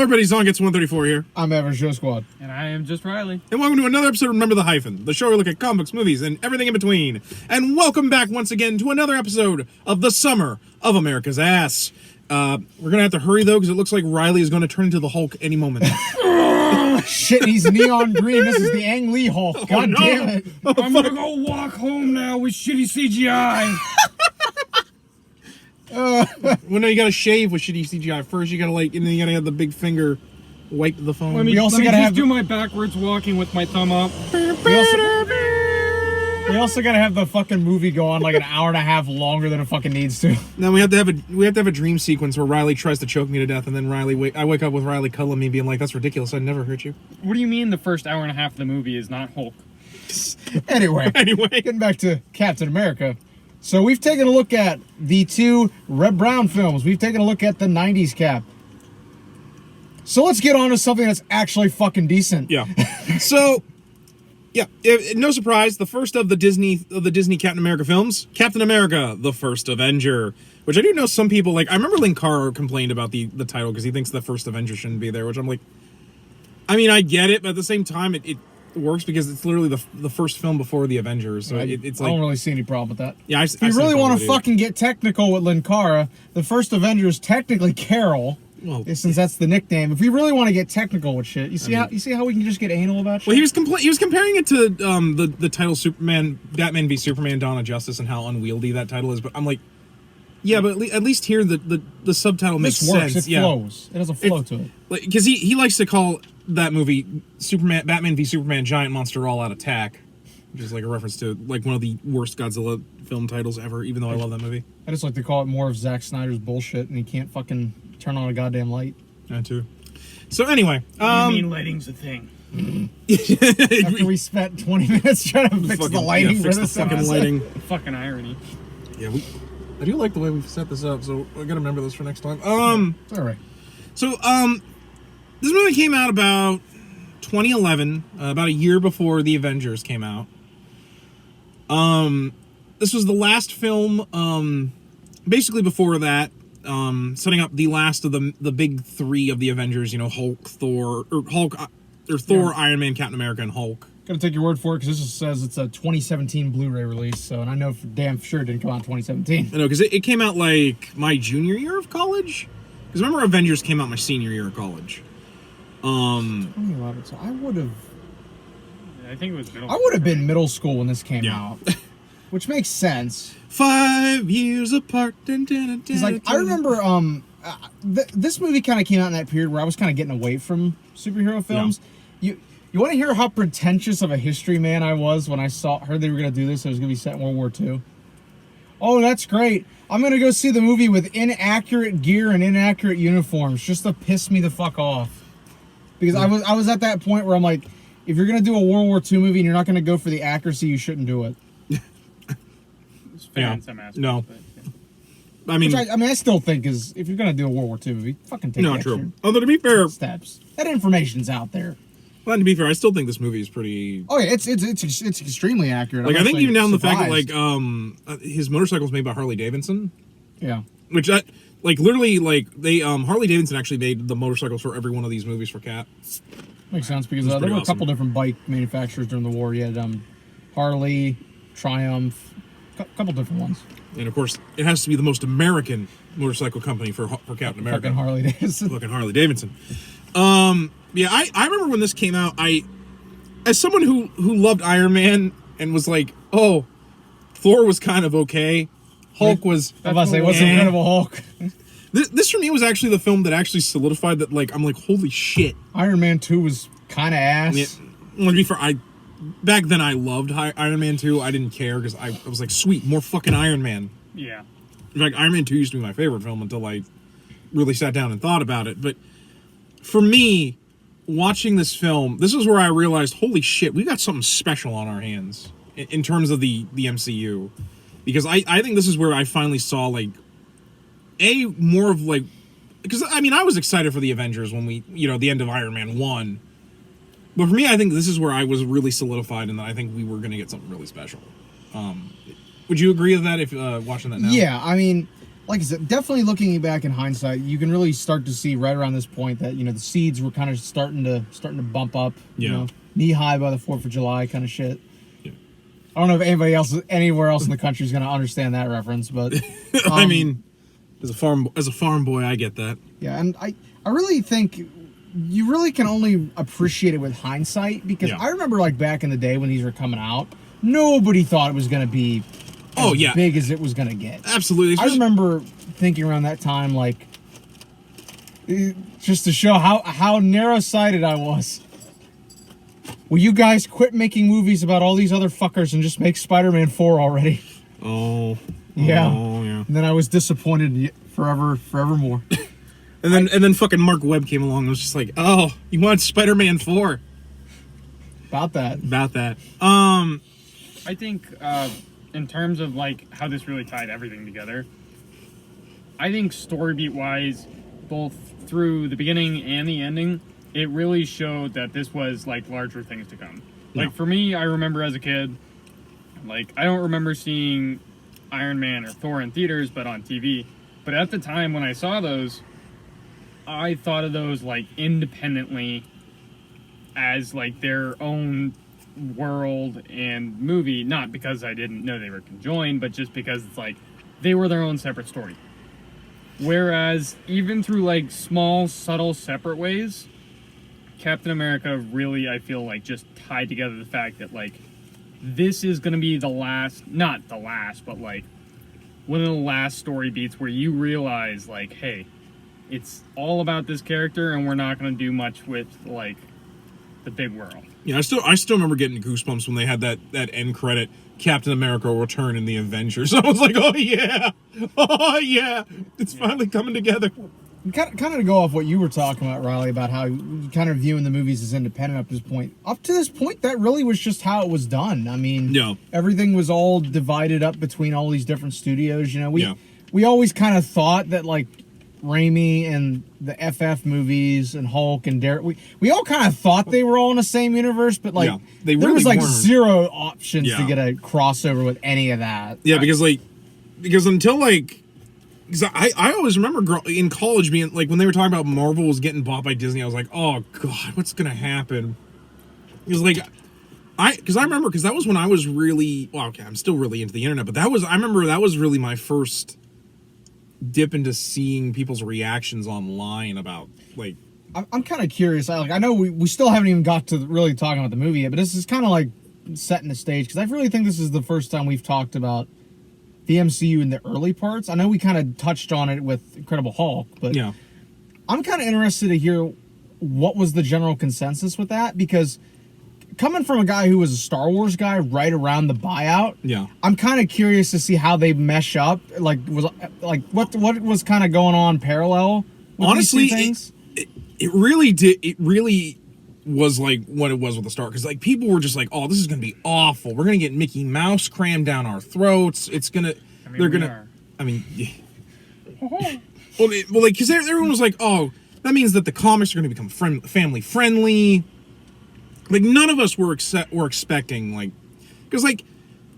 Everybody's on Gets 134 here. I'm Avenger Squad. And I am just Riley. And welcome to another episode of Remember the Hyphen, the show where we look at comic books, movies, and everything in between. And welcome back once again to another episode of The Summer of America's Ass. We're going to have to hurry, though, because it looks like Riley is going to turn into the Hulk any moment. Shit, he's neon green. This is the Ang Lee Hulk. God damn it. I'm gonna go walk home now with shitty CGI. Well, no, you gotta shave with shitty CGI first. You gotta and then you gotta have the big finger wipe the phone. Let me just do my backwards walking with my thumb up. We also gotta have the fucking movie go on like an hour and a half longer than it fucking needs to. Now we have to have a dream sequence where Riley tries to choke me to death, and then I wake up with Riley cuddling me, being like, "That's ridiculous. I'd never hurt you." What do you mean the first hour and a half of the movie is not Hulk? Anyway, getting back to Captain America. So we've taken a look at the two Red Brown films. We've taken a look at the 90s Cap. So let's get on to something that's actually fucking decent. Yeah. So, yeah, no surprise, the first of the Disney Captain America films, Captain America: The First Avenger, which I do know some people like. I remember Linkara complained about the title because he thinks the first Avenger shouldn't be there, which I'm like, I mean, I get it, but at the same time, it works because it's literally the first film before the Avengers, so it's like, I don't really see any problem with that. Yeah, if you really want to fucking get technical with Linkara, the first Avenger is technically Carol, since that's the nickname. If we really want to get technical with shit, you see how we can just get anal about shit? Well, he was comparing it to the title Batman v Superman: Dawn of Justice, and how unwieldy that title is. But I'm like, yeah, but at least here the subtitle makes sense. It flows. It has a flow to it. Because he likes to call that movie Batman v Superman: Giant Monster All Out Attack, which is like a reference to like one of the worst Godzilla film titles ever, even though I love that movie. I just like to call it more of Zack Snyder's bullshit, and he can't fucking turn on a goddamn light. That too. So anyway, you mean lighting's a thing? After we spent 20 minutes trying to fix the lighting for this fucking lighting. Fucking irony. Yeah, I do like the way we've set this up, so I gotta remember this for next time. It's all right. So this movie came out about 2011, about a year before the Avengers came out. This was the last film, basically before that, setting up the last of the big three of the Avengers. You know, Hulk, Thor, Iron Man, Captain America, and Hulk. Gotta take your word for it because this says it's a 2017 Blu-ray release. So, and I know for damn sure it didn't come out in 2017. I know because it came out like my junior year of college. Because remember, Avengers came out my senior year of college. 2011. So I would have. I think it was middle. I would have been middle school when this came out, which makes sense. 5 years apart. Because like I remember, this movie kind of came out in that period where I was kind of getting away from superhero films. Yeah. You want to hear how pretentious of a history man I was when I heard they were going to do this? It was going to be set in World War II. Oh, that's great. I'm going to go see the movie with inaccurate gear and inaccurate uniforms just to piss me the fuck off. Because I was at that point where I'm like, if you're going to do a World War II movie and you're not going to go for the accuracy, you shouldn't do it. It's fair in some aspects. No. But, I mean, I still think is if you're going to do a World War II movie, fucking take no, true. Although to be fair, steps. That information's out there. Well, to be fair, I still think this movie is pretty. Oh yeah, it's extremely accurate. Like I think even down the fact that like his motorcycle's made by Harley Davidson. Yeah. Which literally they Harley Davidson actually made the motorcycles for every one of these movies for Cap. Makes sense because there were a couple different bike manufacturers during the war. You had Harley, Triumph, a couple different ones. And of course, it has to be the most American motorcycle company for Captain America. Fucking Harley Davidson. Fucking Harley Davidson. Yeah, I remember when this came out, as someone who loved Iron Man and was like, oh, Thor was kind of okay. Hulk was... I was about to say, what's the Incredible Hulk? This for me was actually the film that actually solidified that, like, I'm like, holy shit. Iron Man 2 was kind of ass. Yeah, well, to be fair, back then I loved Iron Man 2. I didn't care because I was like, sweet, more fucking Iron Man. Yeah. In fact, Iron Man 2 used to be my favorite film until I really sat down and thought about it. But for me, watching this film, this is where I realized, holy shit, we got something special on our hands in terms of the MCU. Because I think this is where I finally saw, like, more of, like... Because, I mean, I was excited for the Avengers when the end of Iron Man 1. But for me, I think this is where I was really solidified and that I think we were going to get something really special. Would you agree with that if watching that now? Yeah, I mean, like I said, definitely looking back in hindsight, you can really start to see right around this point that the seeds were kind of starting to bump up. Yeah. Knee high by the 4th of July kind of shit. Yeah. I don't know if anybody else anywhere else in the country is going to understand that reference, but I mean, as a farm boy, I get that. yeah, and I really think you really can only appreciate it with hindsight, because I remember like back in the day when these were coming out, nobody thought it was going to be as big as it was going to get. Absolutely. I remember thinking around that time, like, just to show how narrow-sighted I was. Will you guys quit making movies about all these other fuckers and just make Spider-Man 4 already? Oh. Yeah. Oh, yeah. And then I was disappointed forevermore. And then fucking Mark Webb came along and was just like, oh, you want Spider-Man 4? About that. I think in terms of like how this really tied everything together, I think story beat wise, both through the beginning and the ending, it really showed that this was like larger things to come. Like for me, I remember as a kid, like I don't remember seeing Iron Man or Thor in theaters, but on TV. But at the time when I saw those, I thought of those like independently as like their own world and movie, not because I didn't know they were conjoined, but just because it's like they were their own separate story. Whereas even through like small, subtle, separate ways, Captain America really, I feel like, just tied together the fact that like this is going to be the last, not the last, but like one of the last story beats where you realize like, hey, it's all about this character and we're not going to do much with like the big world. Yeah, I still remember getting goosebumps when they had that end credit, Captain America will return in the Avengers. I was like, oh yeah, it's finally coming together. Kind of to go off what you were talking about, Riley, about how you kind of viewing the movies as independent up to this point. Up to this point, that really was just how it was done. I mean, everything was all divided up between all these different studios. We always kind of thought that like Raimi and the FF movies and Hulk and Derek, we all kind of thought they were all in the same universe, but like they really there was like weren't. zero options to get a crossover with any of that. Yeah, because until like, because I always remember in college being like when they were talking about Marvel was getting bought by Disney, I was like, oh god, what's gonna happen? Because like I remember that was when I was really I'm still really into the internet, but I remember that was really my first dip into seeing people's reactions online about like. I'm kind of curious. I know we still haven't even got to really talking about the movie yet, but this is kind of like setting the stage, because I really think this is the first time we've talked about the MCU in the early parts. I know we kind of touched on it with Incredible Hulk, but I'm kind of interested to hear what was the general consensus with that, because coming from a guy who was a Star Wars guy right around the buyout, I'm kind of curious to see how they mesh up. Like what was kind of going on parallel with honestly these two things? It really did. It really was like what it was with the start, because like people were just like, oh, this is gonna be awful, we're gonna get Mickey Mouse crammed down our throats, it's gonna because everyone was like, oh, that means that the comics are gonna become family friendly. Like none of us were expecting, like, because like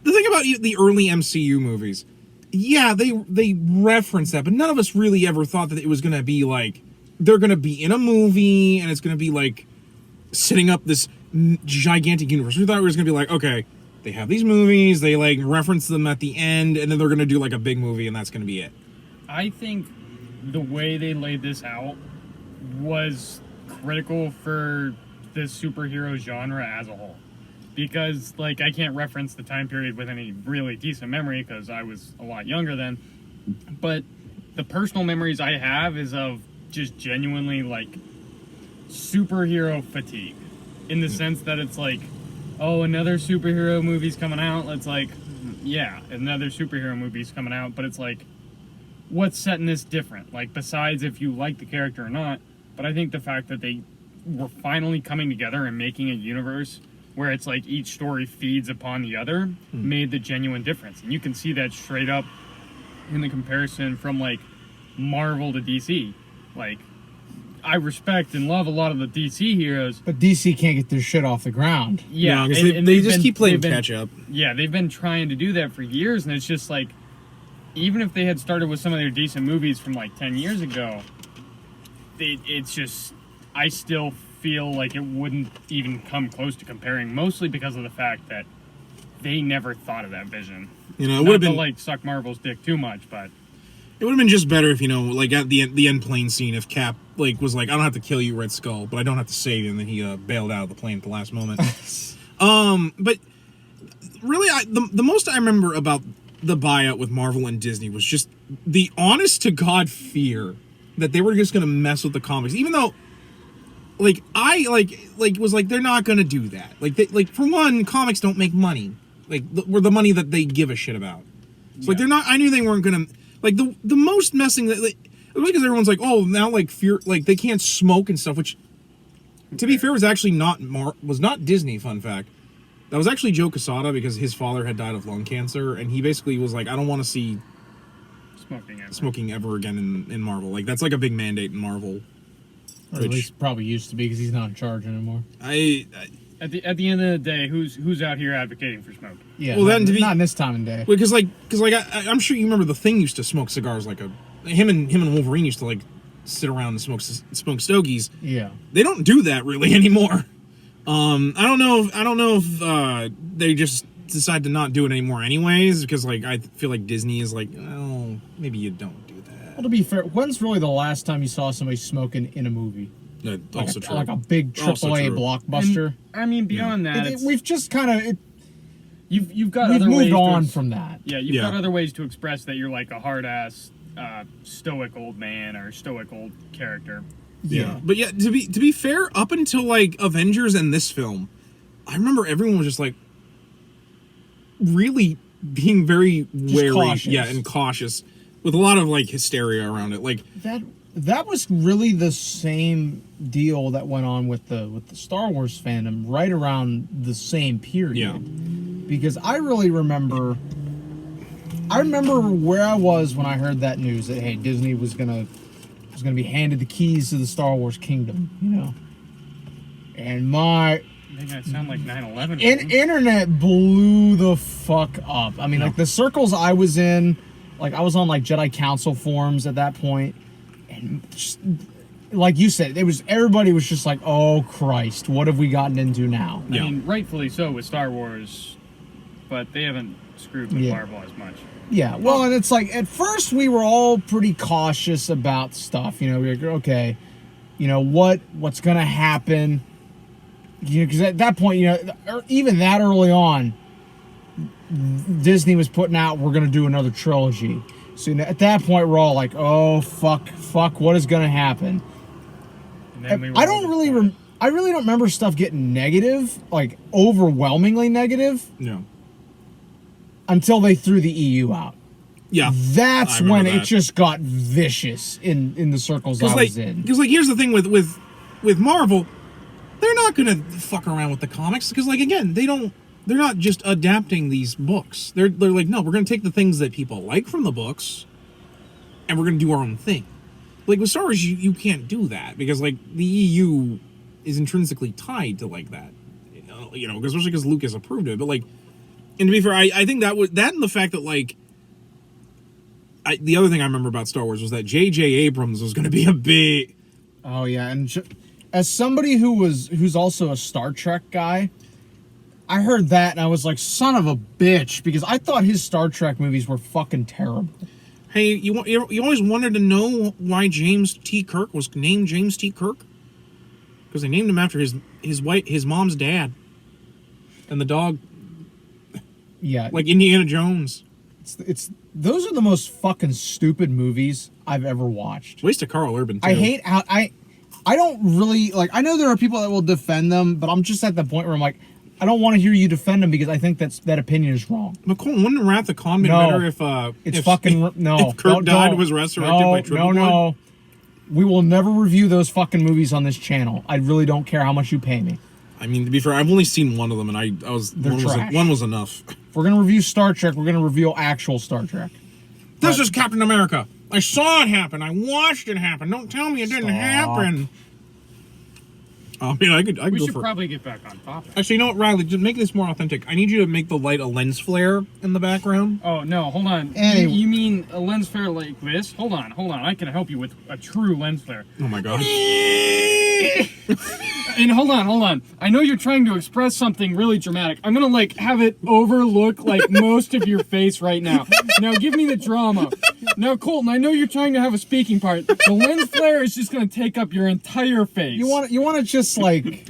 the thing about the early MCU movies, they reference that, but none of us really ever thought that it was gonna be like they're gonna be in a movie and it's gonna be like setting up this gigantic universe. We thought it was gonna be like, okay, they have these movies, they like reference them at the end, and then they're gonna do like a big movie and that's gonna be it. I think the way they laid this out was critical for the superhero genre as a whole, because like I can't reference the time period with any really decent memory because I was a lot younger then, but the personal memories I have is of just genuinely like superhero fatigue, in the sense that it's like, oh, another superhero movie's coming out, it's like, yeah, another superhero movie's coming out, but it's like, what's setting this different, like besides if you like the character or not. But I think the fact that they were finally coming together and making a universe where it's like each story feeds upon the other made the genuine difference. And you can see that straight up in the comparison from like Marvel to DC. Like, I respect and love a lot of the DC heroes, but DC can't get their shit off the ground. Yeah, no, they just keep playing catch up. Yeah, they've been trying to do that for years, and it's just like even if they had started with some of their decent movies from like 10 years ago, it's just, I still feel like it wouldn't even come close to comparing, mostly because of the fact that they never thought of that vision. You know, it Not would have to, been like, suck Marvel's dick too much, but it would have been just better if, you know, like at the end plane scene, if Cap like was like, I don't have to kill you, Red Skull, but I don't have to save you, and then he bailed out of the plane at the last moment. But really, the most I remember about the buyout with Marvel and Disney was just the honest to God fear that they were just gonna mess with the comics, even though, like, I was like, they're not gonna do that. Like, for one, comics don't make money. Like, the money that they give a shit about. So, like, they're not. I knew they weren't gonna. Like, the most messing that, like, it was because everyone's like, oh, now, like, fear, like, they can't smoke and stuff, which, to be fair, was actually not Disney. Fun fact. That was actually Joe Quesada, because his father had died of lung cancer, and he basically was like, I don't want to see smoking ever again in Marvel. Like, that's like a big mandate in Marvel. Or at least probably used to be, because he's not in charge anymore. at the end of the day, who's out here advocating for smoke? Yeah, well, then not in this time and day. Because I'm sure you remember the Thing used to smoke cigars like him and Wolverine used to like sit around and smoke stogies. Yeah, they don't do that really anymore. I don't know if they just decide to not do it anymore anyways, because like I feel like Disney is like, oh, maybe you don't do that. Well, to be fair, when's really the last time you saw somebody smoking in a movie? Also true. Like a big AAA blockbuster. And, I mean, beyond that, we've just kind of you've got we've other ways moved on to from that. Yeah, you've got other ways to express that you're like a hard ass stoic old man or stoic old character. Yeah. But yeah, to be fair, up until like Avengers and this film, I remember everyone was just like really being very wary, cautious. And cautious, with a lot of like hysteria around it. Like that was really the same deal that went on with the Star Wars fandom right around the same period. Yeah. Because I really remember where I was when I heard that news that, hey, Disney was gonna be handed the keys to the Star Wars kingdom, you know. And Making it sound like 9/11. Internet blew the fuck up. I mean, like the circles I was in, like I was on like Jedi Council forums at that point, and just, like you said, everybody was just like, oh Christ, what have we gotten into now? I mean, rightfully so with Star Wars, but they haven't screwed with Marvel as much. Yeah, well, and it's like, at first we were all pretty cautious about stuff, you know, we were like, okay, you know, what's going to happen, you know, because at that point, you know, even that early on, Disney was putting out, we're going to do another trilogy, so you know, at that point, we're all like, oh, fuck, what is going to happen? And then I really don't remember stuff getting negative, like, overwhelmingly negative. Yeah. Until they threw the EU out. Yeah. That's when it just got vicious in the circles I was in. Because, like, here's the thing with Marvel, they're not going to fuck around with the comics. Because, like, again, they're not just adapting these books. They're like, no, we're going to take the things that people like from the books, and we're going to do our own thing. Like, with Star Wars, you can't do that. Because, like, the EU is intrinsically tied to, like, that. You know, especially because Lucas approved it. But, like, and to be fair, I think that and the fact that, like, the other thing I remember about Star Wars was that J.J. Abrams was going to be a big... Oh, yeah, and as somebody who's also a Star Trek guy, I heard that, and I was like, son of a bitch, because I thought his Star Trek movies were fucking terrible. Hey, you always wanted to know why James T. Kirk was named James T. Kirk? Because they named him after his mom's dad. And the dog... Yeah, like Indiana Jones. It's those are the most fucking stupid movies I've ever watched. Waste of Carl Urban too. I hate how I don't really like. I know there are people that will defend them, but I'm just at the point where I'm like, I don't want to hear you defend them because I think that opinion is wrong. McCoy, wouldn't Wrath of Khan been better if Kirk died was resurrected by Triple Blood? No. We will never review those fucking movies on this channel. I really don't care how much you pay me. I mean, to be fair, I've only seen one of them, and one was enough. If we're gonna review Star Trek, we're gonna review actual Star Trek. This is Captain America. I saw it happen. I watched it happen. Don't tell me it didn't happen. I mean, I could We go should for it. probably get back on topic. Actually, you know what, Riley? To make this more authentic, I need you to make the light a lens flare in the background. Oh, no, hold on. Anyway. You mean a lens flare like this? Hold on. I can help you with a true lens flare. Oh my god. And hold on. I know you're trying to express something really dramatic. I'm gonna, like, have it overlook, like, most of your face right now. Now, give me the drama. Now, Colton, I know you're trying to have a speaking part. The lens flare is just gonna take up your entire face. You want to just like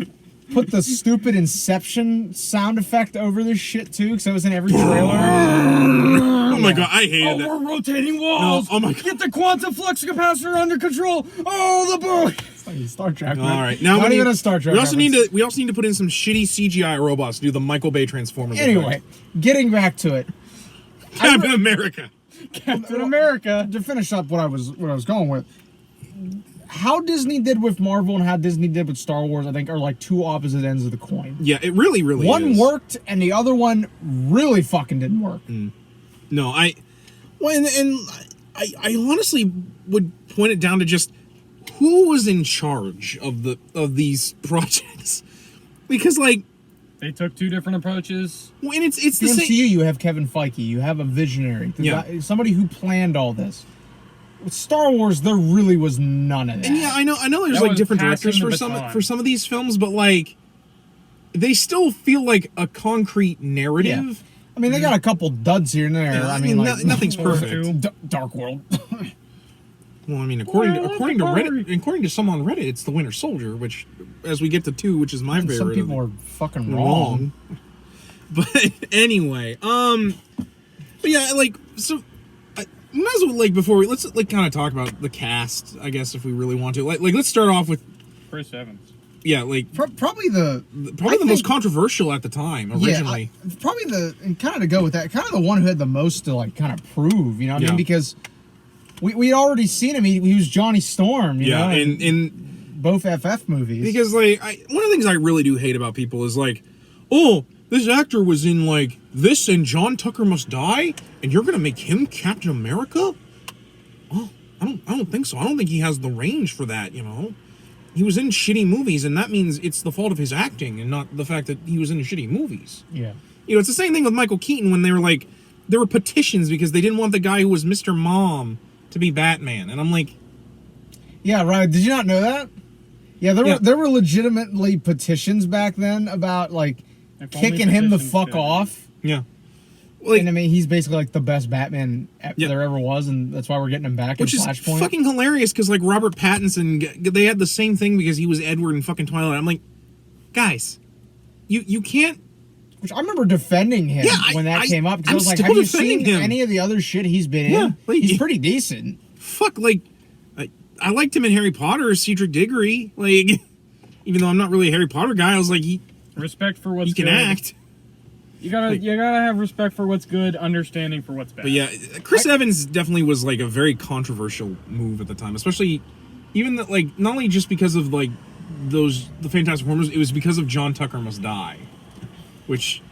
put the stupid Inception sound effect over this shit too, because it was in every trailer. Oh my god, I hated that. we're rotating walls. No, oh my god. Get the quantum flux capacitor under control. Oh, the boy. It's like Star Trek. All right, now not we even need, a Star Trek. We also reference. need to put in some shitty CGI robots to do the Michael Bay Transformers. Anyway, getting back to it. Captain America. Captain America. To finish up what I was going with, how Disney did with Marvel and how Disney did with Star Wars, I think, are like two opposite ends of the coin. Yeah, it really is. One worked, and the other one really fucking didn't work. No, I honestly would point it down to just who was in charge of these projects, because like They took two different approaches. when it's The the MCU, same. you have Kevin Feige, you have a visionary, Yeah. somebody who planned all this. With Star Wars, there really was none of that. And yeah, I know. There's That like was different passing directors the for baton. some of these films, but like they still feel like a concrete narrative. I mean, they got a couple duds here and there. Yeah, I mean, like, nothing's World War perfect. II. Dark World. Well, I mean, according Well, to Ferrari. Reddit, according to some on Reddit, it's the Winter Soldier, which, as we get to 2, which is my favorite. Some of people the- are fucking wrong. But anyway, but yeah, like so. I might as well like before we let's like kind of talk about the cast, I guess, if we really want to. Like let's start off with Chris Evans. yeah, like Probably the probably I the most think- controversial at the time originally. probably and kind of to go with that, kind of the one who had the most to like kind of prove, you know what I Yeah. mean? Because we'd already seen him. He was Johnny Storm, you know, and both FF movies. because like one of the things I really do hate about people is like, oh, this actor was in like this and John Tucker Must Die, and you're gonna make him Captain America? Oh, I don't think so. I don't think he has the range for that. You know, he was in shitty movies, and that means it's the fault of his acting and not the fact that he was in shitty movies. yeah. You know, it's the same thing with Michael Keaton when they were like, there were petitions because they didn't want the guy who was Mr. Mom to be Batman, and I'm like, Yeah, right. Did you not know that? Yeah, Yeah. there were legitimately petitions back then about like If only kicking him the petitions fuck could. off. yeah, like. And I mean, he's basically like the best Batman Yeah. there ever was, and that's why we're getting him back Which in is Flashpoint. fucking hilarious because like Robert Pattinson, they had the same thing because he was Edward in fucking Twilight. I'm like, guys, you can't. Which I remember defending him Yeah, when that came up because I I'm was like, still "Have you defending seen him. any of the other shit he's been Yeah, in? like, He's pretty decent." Fuck, like, I liked him in Harry Potter as Cedric Diggory. Like, even though I'm not really a Harry Potter guy, I was like, he Respect for what's can good. act. You gotta have respect for what's good, understanding for what's bad. But yeah, Chris Evans definitely was like a very controversial move at the time, especially even that like not only just because of like the Fantastic Four movies, it was because of John Tucker Must Die, which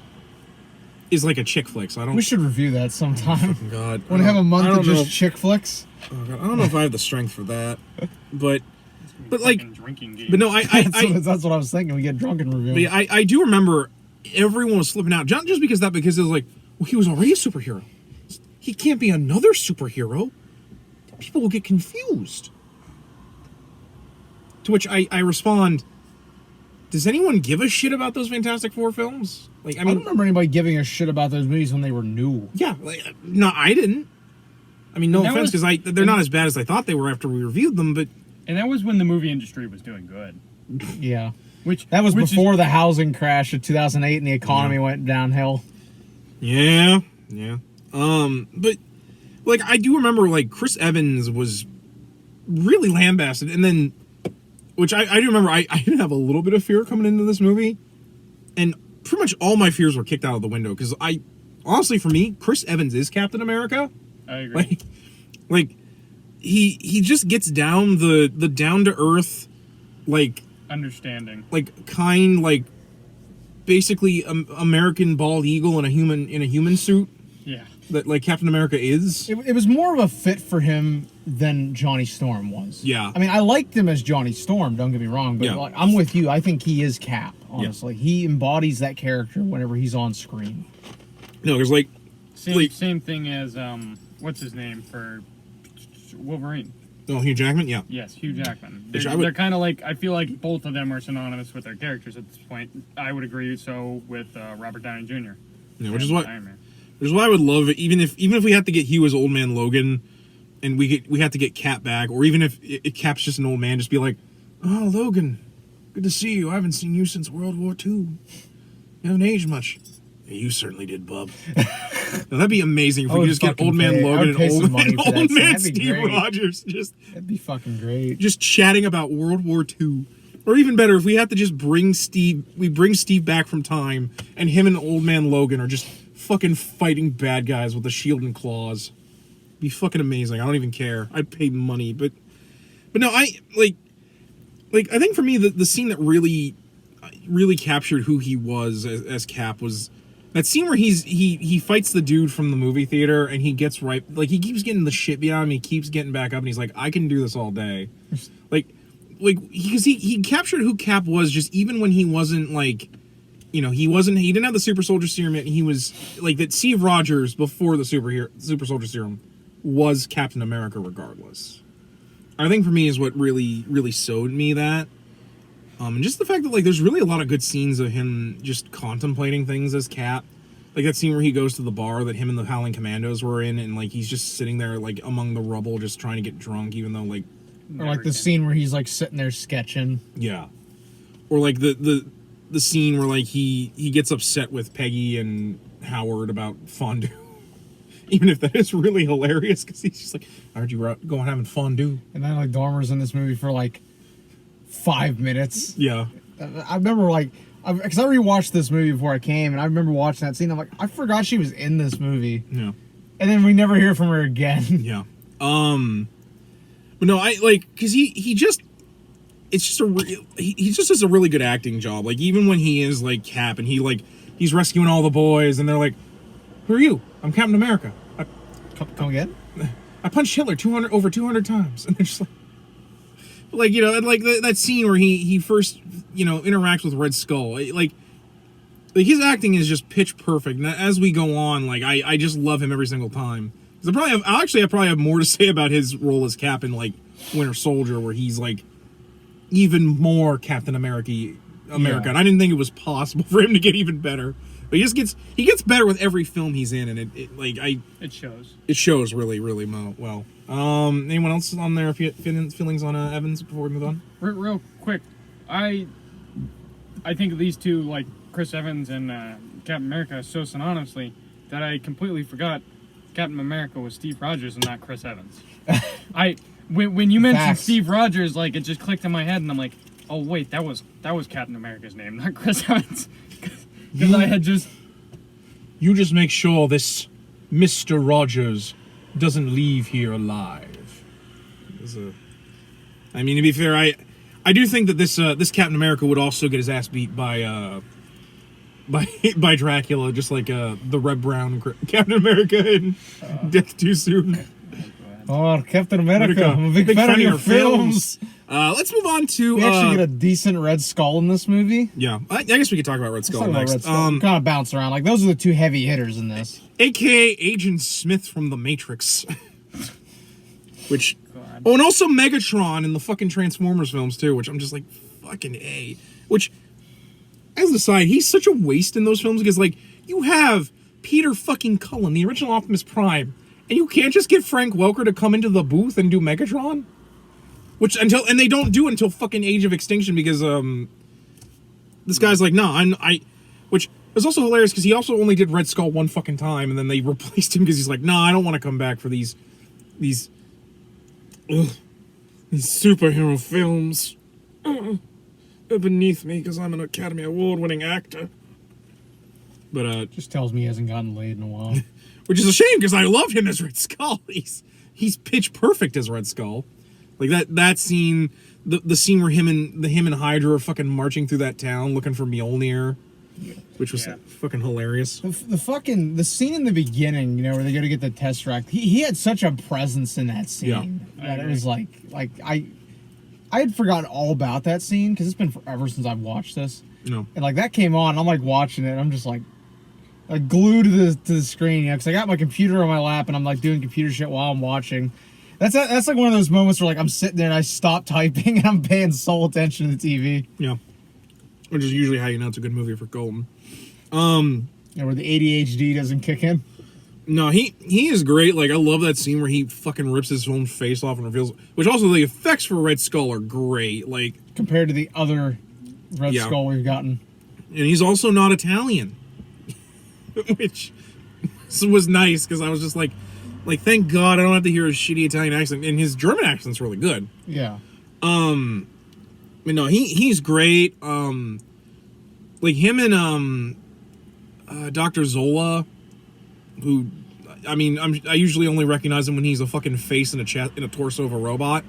is like a chick flick. So I don't. We should review that sometime. God, Want to have a month I of don't know just if- chick flicks? oh God, I don't know if I have the strength for that, but like, Fucking drinking games. but no, That's what I was thinking. We get drunk and review. But yeah, I do remember everyone was flipping out, not just because it was like, well, he was already a superhero. He can't be another superhero. People will get confused. To which I respond, does anyone give a shit about those Fantastic Four films? Like, I I don't mean, remember anybody giving a shit about those movies when they were new. yeah, like, no, I didn't. I mean, no That offense, was- because they're not as bad as I thought they were after we reviewed them, but And that was when the movie industry was doing good. Yeah. Which That was which is- before the housing crash of 2008 and the economy Yeah. went downhill. yeah. But like I do remember like Chris Evans was really lambasted, and then which I do remember I did have a little bit of fear coming into this movie, and pretty much all my fears were kicked out of the window because I honestly for me Chris Evans is Captain America. I agree. Like he just gets down the down to earth like kind basically American bald eagle in a human suit. Yeah. that like Captain America is. It was more of a fit for him than Johnny Storm was. Yeah. I mean, I liked him as Johnny Storm, don't get me wrong, but Yeah. like, I'm with you. I think he is Cap, honestly. He embodies that character whenever he's on screen. No, there's like Same thing as what's his name for Wolverine? Hugh Jackman. Yeah. Yes, Hugh Jackman. Which They're kind of like, I feel like both of them are synonymous with their characters at this point. I would agree so with Robert Downey Jr. Yeah, which is what Iron Man. Which is why I would love it, even if we had to get Hugh as Old Man Logan, and we had to get Cap back, or even if Cap's just an old man, just be like, oh, Logan, good to see you. I haven't seen you since World War II. You haven't aged much. Yeah, you certainly did, bub. Now, that'd be amazing if we could just get Old Man Logan and Old Man Steve Rogers That'd be fucking great. just chatting about World War II. Or even better, if we had to just bring Steve back from time, and him and Old Man Logan are just fucking fighting bad guys with a shield and claws. Be fucking amazing. I don't even care. I'd pay money, but no, I think for me the scene that really captured who he was as Cap was that scene where he fights the dude from the movie theater, and he gets right, like, he keeps getting the shit beat out of him, he keeps getting back up, and he's like, I can do this all day. Because he captured who Cap was, just even when he wasn't like, he didn't have the super soldier serum yet. He was like that. Steve Rogers before the super soldier serum was Captain America regardless. I think for me is what really sewed me that. And just the fact that like there's really a lot of good scenes of him just contemplating things as Cap. Like that scene where he goes to the bar that him and the Howling Commandos were in, and like he's just sitting there like among the rubble just trying to get drunk, even though like, or like the scene where he's like sitting there sketching. Yeah. Or like the scene where like he gets upset with Peggy and Howard about fondue. Even if that is really hilarious, because he's just like, I heard you were out going having fondue. And then like Dormer's in this movie for like 5 minutes. Yeah. I remember like, because I rewatched this movie before I came, and I remember watching that scene. I'm like, I forgot she was in this movie. Yeah. And then we never hear from her again. Yeah. But no, I like, because he just, it's just he just does a really good acting job. Like even when he is like Cap and he's rescuing all the boys, and they're like, who are you? I'm Captain America. Come again? I punched Hitler over 200 times, and they're just like and like that scene where he first interacts with Red Skull, like his acting is just pitch perfect. And as we go on, like I just love him every single time. I probably have more to say about his role as Cap in like Winter Soldier, where he's like even more Captain America. Yeah. And I didn't think it was possible for him to get even better. But he gets better with every film he's in, and it shows. It shows really well. Anyone else on their feelings on Evans before we move on? Real quick, I think these two, like Chris Evans and Captain America, so synonymously that I completely forgot Captain America was Steve Rogers and not Chris Evans. When you mentioned Steve Rogers, like it just clicked in my head, and I'm like, oh wait, that was Captain America's name, not Chris Evans. Because I had just... You just make sure this Mr. Rogers doesn't leave here alive. I mean, to be fair, I do think that this Captain America would also get his ass beat by Dracula, just like the Red Brown Captain America in Death Too Soon. Oh, Captain America. I'm a big fan of your films. Let's move on to... We actually get a decent Red Skull in this movie. Yeah, I guess we could talk about Red Skull next. Red Skull. Kind of bounce around. Like, those are the two heavy hitters in this. A.K.A. Agent Smith from The Matrix. Which... God. Oh, and also Megatron in the fucking Transformers films, too, which I'm just like, fucking A. Which, as an aside, he's such a waste in those films, because, like, you have Peter fucking Cullen, the original Optimus Prime, and you can't just get Frank Welker to come into the booth and do Megatron? And they don't do it until fucking Age of Extinction, because this guy's like, no, which is also hilarious because he also only did Red Skull one fucking time, and then they replaced him because he's like, no, I don't want to come back for these superhero films. They're beneath me because I'm an Academy Award-winning actor. But just tells me he hasn't gotten laid in a while. Which is a shame because I love him as Red Skull. He's pitch perfect as Red Skull. Like that scene, the scene where him and Hydra are fucking marching through that town looking for Mjolnir. which was Yeah. fucking hilarious. The scene in the beginning, you know, where they go to get the Tesseract. He had such a presence in that scene that it was like I had forgotten all about that scene because it's been forever since I've watched this. No. And like that came on, I'm like watching it, and I'm just like glued to the screen, you know, because I got my computer on my lap and I'm like doing computer shit while I'm watching. That's like one of those moments where like I'm sitting there and I stop typing and I'm paying sole attention to the TV. Yeah. Which is usually how you know it's a good movie for Colton. You know, where the ADHD doesn't kick in. No, he is great. Like, I love that scene where he fucking rips his own face off and reveals... Which also, the effects for Red Skull are great. Like, compared to the other Red Skull we've gotten. And he's also not Italian. Which was nice, because I was just like, thank God I don't have to hear his shitty Italian accent. And his German accent's really good. Yeah. But no, he's great. Like, him and Dr. Zola, who... I mean, I usually only recognize him when he's a fucking face and a torso of a robot.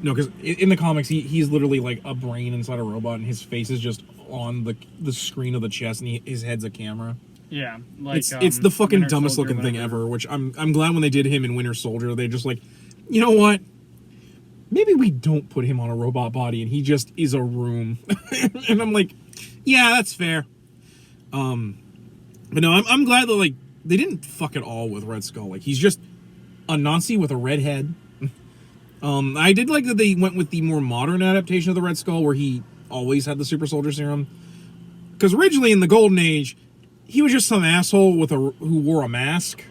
No, because in the comics, he's literally like a brain inside a robot, and his face is just on the screen of the chest, and his head's a camera. Yeah, like it's the fucking Winter dumbest Soldier, looking thing whatever. ever. Which I'm glad when they did him in Winter Soldier, they just like, you know what? Maybe we don't put him on a robot body, and he just is a room. And I'm like, yeah, that's fair. But no, I'm glad that like they didn't fuck it all with Red Skull. Like, he's just a Nazi with a red head. I did like that they went with the more modern adaptation of the Red Skull, where he always had the super soldier serum. Because originally in the Golden Age, he was just some asshole who wore a mask.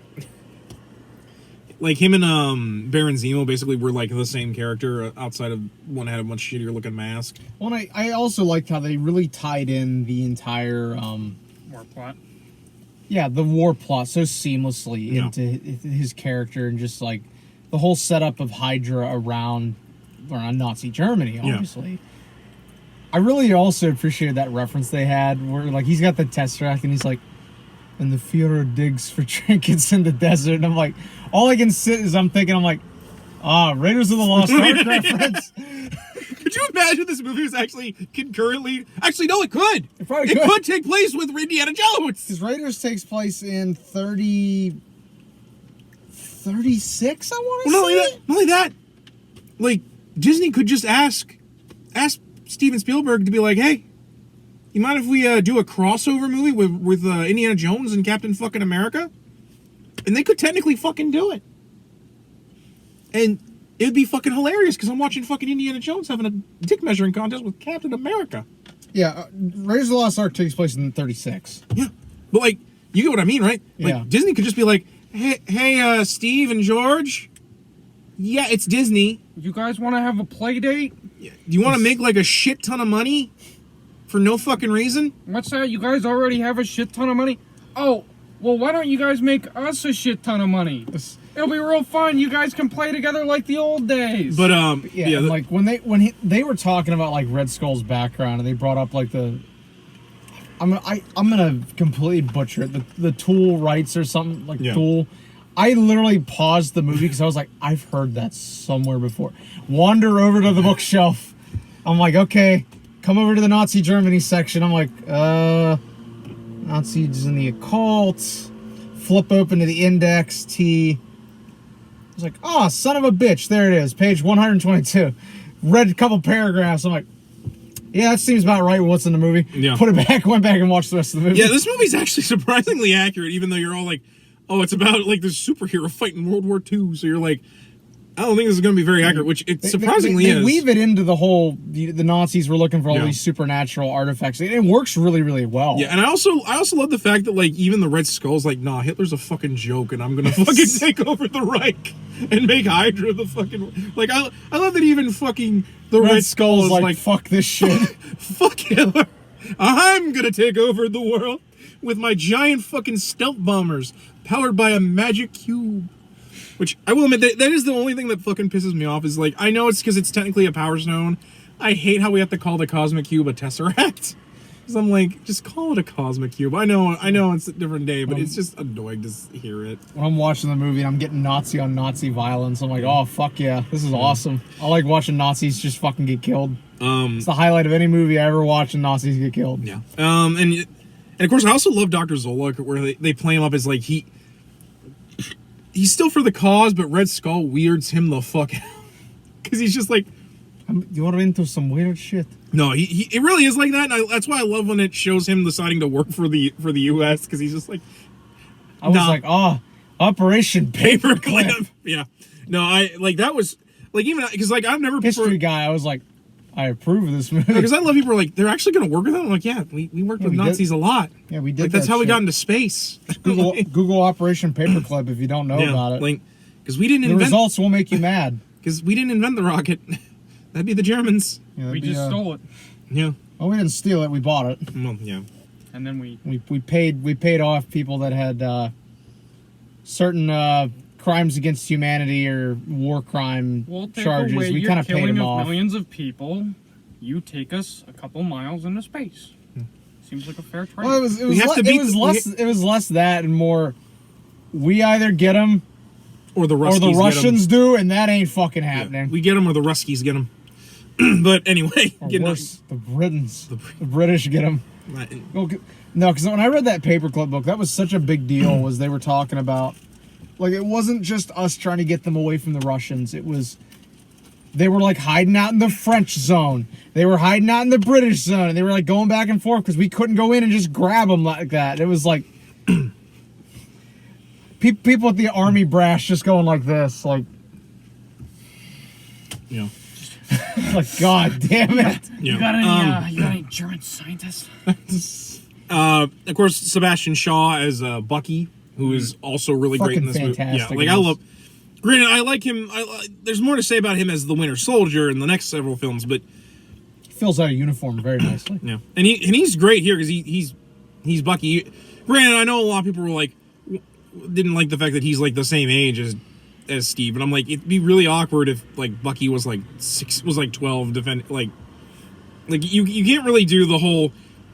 Like, him and Baron Zemo basically were like the same character, outside of one had a much shittier looking mask. Well, and I also liked how they really tied in the entire War plot. yeah, the war plot so seamlessly into his character, and just like the whole setup of Hydra around Nazi Germany, obviously. I really also appreciated that reference they had where like he's got the Tesseract and he's like, and the Führer digs for trinkets in the desert, and I'm like, all I can sit is I'm like, Raiders of the Lost Ark reference. Could you imagine this movie was actually concurrently... Actually, no, it could. It probably It could take place with Indiana Jones. Because Raiders takes place in 36, I want to say? Not only that, like, Disney could just ask Steven Spielberg to be like, hey, you mind if we do a crossover movie with Indiana Jones and Captain fucking America? And they could technically fucking do it. And it'd be fucking hilarious, because I'm watching fucking Indiana Jones having a dick measuring contest with Captain America. Yeah, Raiders of the Lost Ark takes place in 36. Yeah. But, like, you get what I mean, right? Like, Yeah. Disney could just be like, hey, Steve and George, yeah, it's Disney. You guys want to have a play date? Do you want to make, like, a shit ton of money for no fucking reason? What's that? You guys already have a shit ton of money? Oh, well, why don't you guys make us a shit ton of money? It'll be real fun. You guys can play together like the old days. But, Yeah, like when they were talking about like Red Skull's background, and they brought up like I'm gonna completely butcher it. The Tool rights or something like Tool. I literally paused the movie because I was like, I've heard that somewhere before. Wander over to the bookshelf. I'm like, okay, come over to the Nazi Germany section. I'm like, Nazis in the occult. Flip open to the index T. I was like, oh, son of a bitch. There it is. Page 122. Read a couple paragraphs. I'm like, yeah, that seems about right with what's in the movie. Yeah. Put it back, went back and watched the rest of the movie. yeah, this movie's actually surprisingly accurate, even though you're all like, oh, it's about, like, this superhero fight in World War II. So you're like, I don't think this is going to be very accurate, which it surprisingly they is. weave it into the whole, the Nazis were looking for all these supernatural artifacts. It works really, really well. Yeah, and I also love the fact that, like, even the Red Skull's like, nah, Hitler's a fucking joke, and I'm gonna fucking take over the Reich and make Hydra the fucking... Like, I love that even fucking the Red Skull is like, fuck this shit. fuck Hitler. I'm gonna take over the world with my giant fucking stealth bombers powered by a magic cube. Which, I will admit, that is the only thing that fucking pisses me off, is, like, I know it's because it's technically a Power Stone. I hate how we have to call the Cosmic Cube a Tesseract. Because I'm like, just call it a Cosmic Cube. I know it's a different day, but it's just annoying to hear it. When I'm watching the movie and I'm getting Nazi on Nazi violence, I'm like, oh, fuck yeah, this is awesome. I like watching Nazis just fucking get killed. It's the highlight of any movie I ever watch, and Nazis get killed. Yeah. And And of course, I also love Dr. Zola, where they play him up as like he's still for the cause, but Red Skull weirds him the fuck out because he's just like, you're into some weird shit. No, it really is like that. And that's why I love when it shows him deciding to work for the U.S. because he's just like, I was like, oh, Operation Paperclip. Yeah, no, I like that was like even because like I've never history guy. I was like, I approve of this movie because I love people who are like they're actually going to work with them. I'm like, yeah, we worked with Nazis a lot. Yeah, we did. Like that's how we got into space. Google Operation Paperclip if you don't know about it. Like because we didn't. The results will make you mad. Because we didn't invent the rocket. That'd be the Germans. Yeah, we just stole it. Yeah. Oh, we didn't steal it. We bought it. Well, yeah. And then we paid off people that had certain crimes against humanity or war crime charges. We kind of paid them off. Millions of people. You take us a couple miles into space. Seems like a fair trade. Well, it was less that and more. We either get them, or the Russians do, and that ain't fucking happening. Yeah. We get them, or the Ruskies get them. But anyway, or worse, the Britons, the British get them. No, because when I read that Paperclip book, that was such a big deal. Was they were talking about, like, it wasn't just us trying to get them away from the Russians. It was, they were like hiding out in the French zone. They were hiding out in the British zone, and they were like going back and forth because we couldn't go in and just grab them like that. It was like people at the army brass just going like this, like, yeah. Like, God damn it! Yeah. You got any German scientists? Of course, Sebastian Shaw as Bucky, who is also really great in this movie. Yeah, like I love. Granted, I like him. There's more to say about him as the Winter Soldier in the next several films, but he fills out a uniform very nicely. Yeah, and he's great here because he's Bucky. Granted, I know a lot of people were like didn't like the fact that he's like the same age as Steve, and I'm like, it'd be really awkward if like Bucky was like 12, like you can't really do the whole,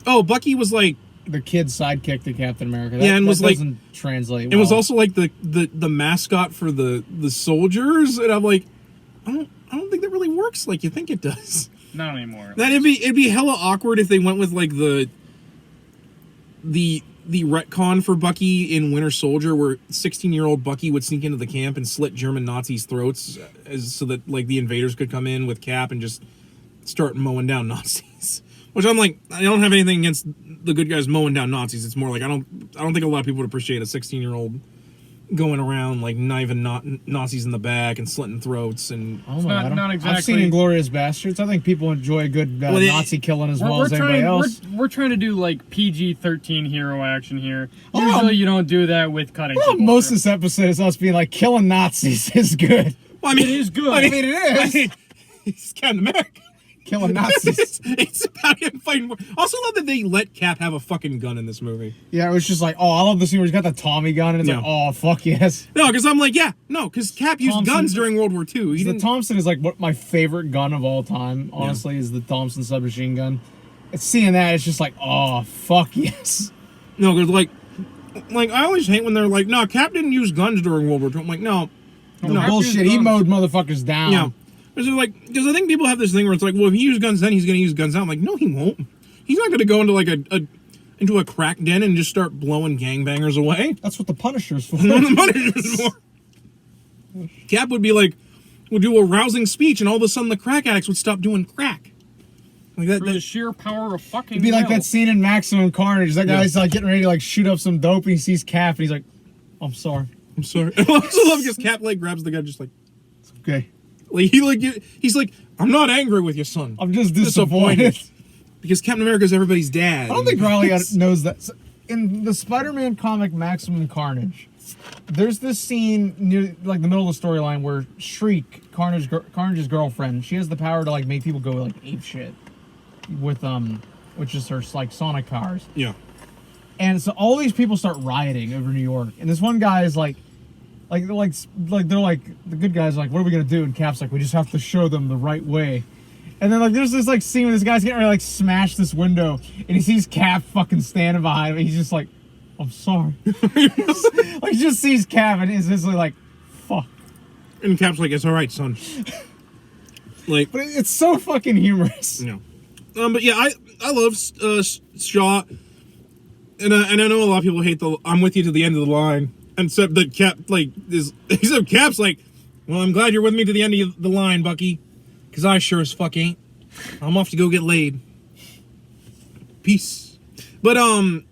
oh, Bucky was like the kid sidekick to Captain America. And was like doesn't translate. It was also like the mascot for the soldiers, and I'm like, I don't think that really works like you think it does. Not anymore. That it'd be hella awkward if they went with like the retcon for Bucky in Winter Soldier, where 16-year-old Bucky would sneak into the camp and slit German Nazis' throats, so that like the invaders could come in with Cap and just start mowing down Nazis. Which I'm like, I don't have anything against the good guys mowing down Nazis. It's more like I don't think a lot of people would appreciate a 16-year-old going around like knifing Nazis in the back and slitting throats and. Not exactly. I've seen Inglourious Bastards. I think people enjoy a good Nazi killing as well as anybody else. We're trying to do like PG-13 hero action here. Usually you don't do that with cutting. Well, most of this episode is us being like, killing Nazis is good. Well, I mean, it is good. I mean, it is. It's Captain America. Killing Nazis. It's about him fighting. Also love that they let Cap have a fucking gun in this movie. Yeah, it was just like, oh, I love the scene where he's got the Tommy gun, and it's like, oh, fuck yes. No, because I'm like, because Cap used guns during World War II. The Thompson is like what my favorite gun of all time, honestly, is the Thompson submachine gun. It's seeing that, it's just like, oh, fuck yes. No, because like I always hate when they're like, no, Cap didn't use guns during World War II. I'm like, no. Bullshit. He mowed motherfuckers down. Yeah. Because I think people have this thing where it's like, well, if he used guns then, he's going to use guns now. I'm like, no, he won't. He's not going to go into like into a crack den and just start blowing gangbangers away. That's what the Punisher's for. The Punisher's for. Cap would be like, would do a rousing speech, and all of a sudden the crack addicts would stop doing crack. Like that. The sheer power of fucking. It'd be like that scene in Maximum Carnage. That guy's like getting ready to like shoot up some dope, and he sees Cap, and he's like, I'm sorry. I also love because Cap like grabs the guy just like, it's okay. Like he's like, I'm not angry with you, son. I'm just disappointed. Because Captain America's everybody's dad. I don't think Riley knows that. In the Spider-Man comic Maximum Carnage, there's this scene near like the middle of the storyline where Shriek, Carnage's girlfriend, she has the power to like make people go like ape shit with which is her like Sonic cars. Yeah. And so all these people start rioting over New York, and this one guy is like they're like the good guys are like, what are we gonna do? And Cap's like, we just have to show them the right way. And then like there's this like scene where this guy's getting ready to like smash this window, and he sees Cap fucking standing behind him, and he's just like, I'm sorry. Like he just sees Cap and he's just like, fuck. And Cap's like, it's all right, son. Like, but it's so fucking humorous. No. But yeah, I love Shaw. And I know a lot of people hate the "I'm with you to the end of the line," and except that Cap except Cap's like, "Well, I'm glad you're with me to the end of the line, Bucky, because I sure as fuck ain't. I'm off to go get laid. Peace." But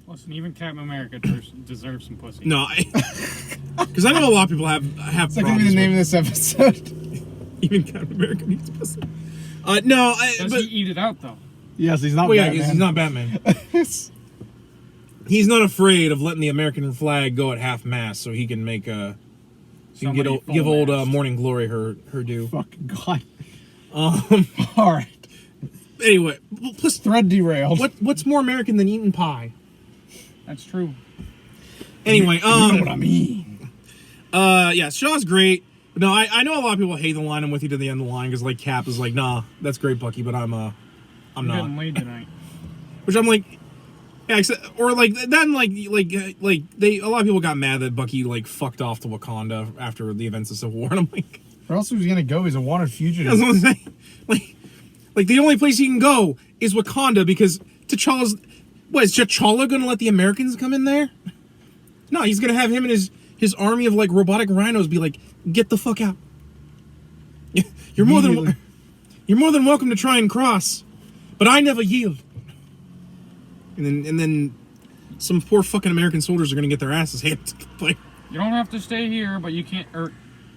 listen, even Captain America deserves some pussy. no, because I know a lot of people have It's like gonna be the name of this episode. Even Captain America needs pussy. Does he eat it out though? Yes, he's not. Well, yeah, Batman. he's not Batman. He's not afraid of letting the American flag go at half mast, so he can make give old Morning Glory her due. Fucking God. All right. Anyway, plus Thread derailed. What's more American than eating pie? That's true. Anyway, you know what I mean. Yeah, Shaw's great. But no, I know a lot of people hate the line "I'm with you to the end of the line" because like Cap is like, "Nah, that's great, Bucky," but I'm You're not. getting laid tonight. Which I'm like, yeah, or like then like they a lot of people got mad that Bucky like fucked off to Wakanda after the events of Civil War, and I'm like, where else was he gonna go? He's a wanted fugitive. that's what I'm saying. Like the only place he can go is Wakanda because T'Challa's. What, is T'Challa gonna let the Americans come in there? No, he's gonna have him and his army of like robotic rhinos be like, get the fuck out. You're more than welcome to try and cross, but I never yield. And then some poor fucking American soldiers are gonna get their asses handed. Like, you don't have to stay here, but you can't. Or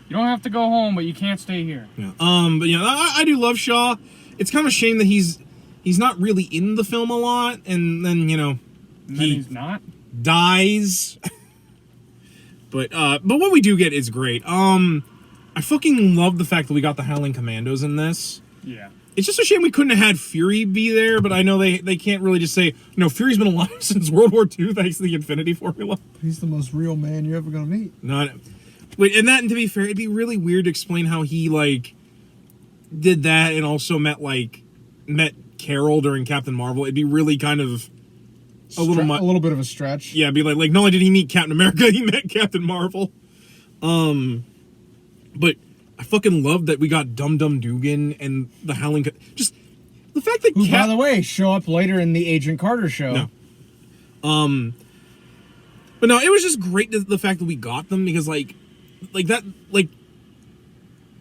you don't have to go home, but you can't stay here. yeah. But you know, I do love Shaw. It's kind of a shame that he's not really in the film a lot, and then you know He's not. dies. But what we do get is great. I fucking love the fact that we got the Howling Commandos in this. Yeah. It's just a shame we couldn't have had Fury be there, but I know they can't really just say, no, Fury's been alive since World War II thanks to the Infinity Formula. He's the most real man you're ever gonna meet. Wait, and to be fair, it'd be really weird to explain how he like did that and also met Carol during Captain Marvel. It'd be really kind of a little bit of a stretch. Yeah, be like not only did he meet Captain America, he met Captain Marvel. But I fucking love that we got Dum Dum Dugan and the Howling. Just the fact that who, by the way, show up later in the Agent Carter show. No. But no, it was just great the fact that we got them because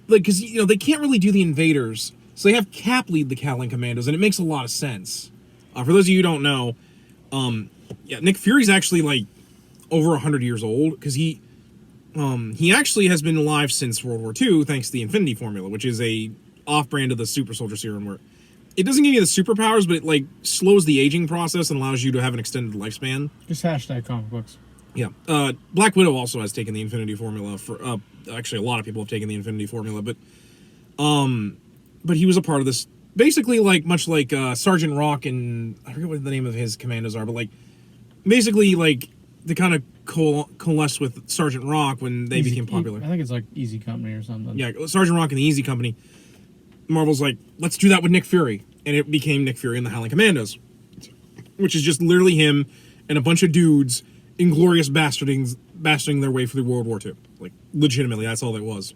because you know they can't really do the invaders, so they have Cap lead the Howling Commandos, and it makes a lot of sense. For those of you who don't know, Nick Fury's actually like over 100 years old because he actually has been alive since World War II thanks to the Infinity Formula, which is a off-brand of the Super Soldier Serum where it doesn't give you the superpowers, but it like slows the aging process and allows you to have an extended lifespan. Just hashtag comic books. Yeah. Black Widow also has taken the Infinity Formula for actually a lot of people have taken the Infinity Formula, but he was a part of this basically much like Sergeant Rock, and I forget what the name of his commandos are, but like basically like they kind of coalesced with Sergeant Rock when they became popular. I think it's like Easy Company or something. Yeah, Sergeant Rock and the Easy Company. Marvel's like, let's do that with Nick Fury, and it became Nick Fury and the Howling Commandos, which is just literally him and a bunch of dudes inglorious bastarding their way through World War II. Like, legitimately, that's all that was.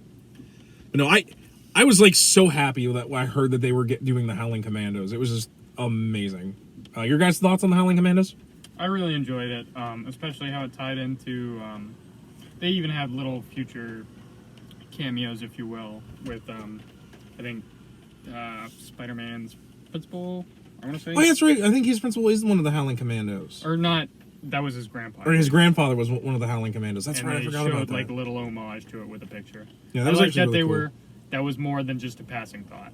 But no, I was like so happy that when I heard that they were doing the Howling Commandos. It was just amazing. Your guys' thoughts on the Howling Commandos? I really enjoyed it, especially how it tied into. They even had little future cameos, if you will, with I think Spider-Man's principal. I want to say. Oh, yeah, that's right. I think his principal is one of the Howling Commandos. Or not. That was his grandpa. Or his grandfather was one of the Howling Commandos. That's right. I forgot about that. Showed like a little homage to it with a picture. Yeah, that was actually really cool. That was more than just a passing thought.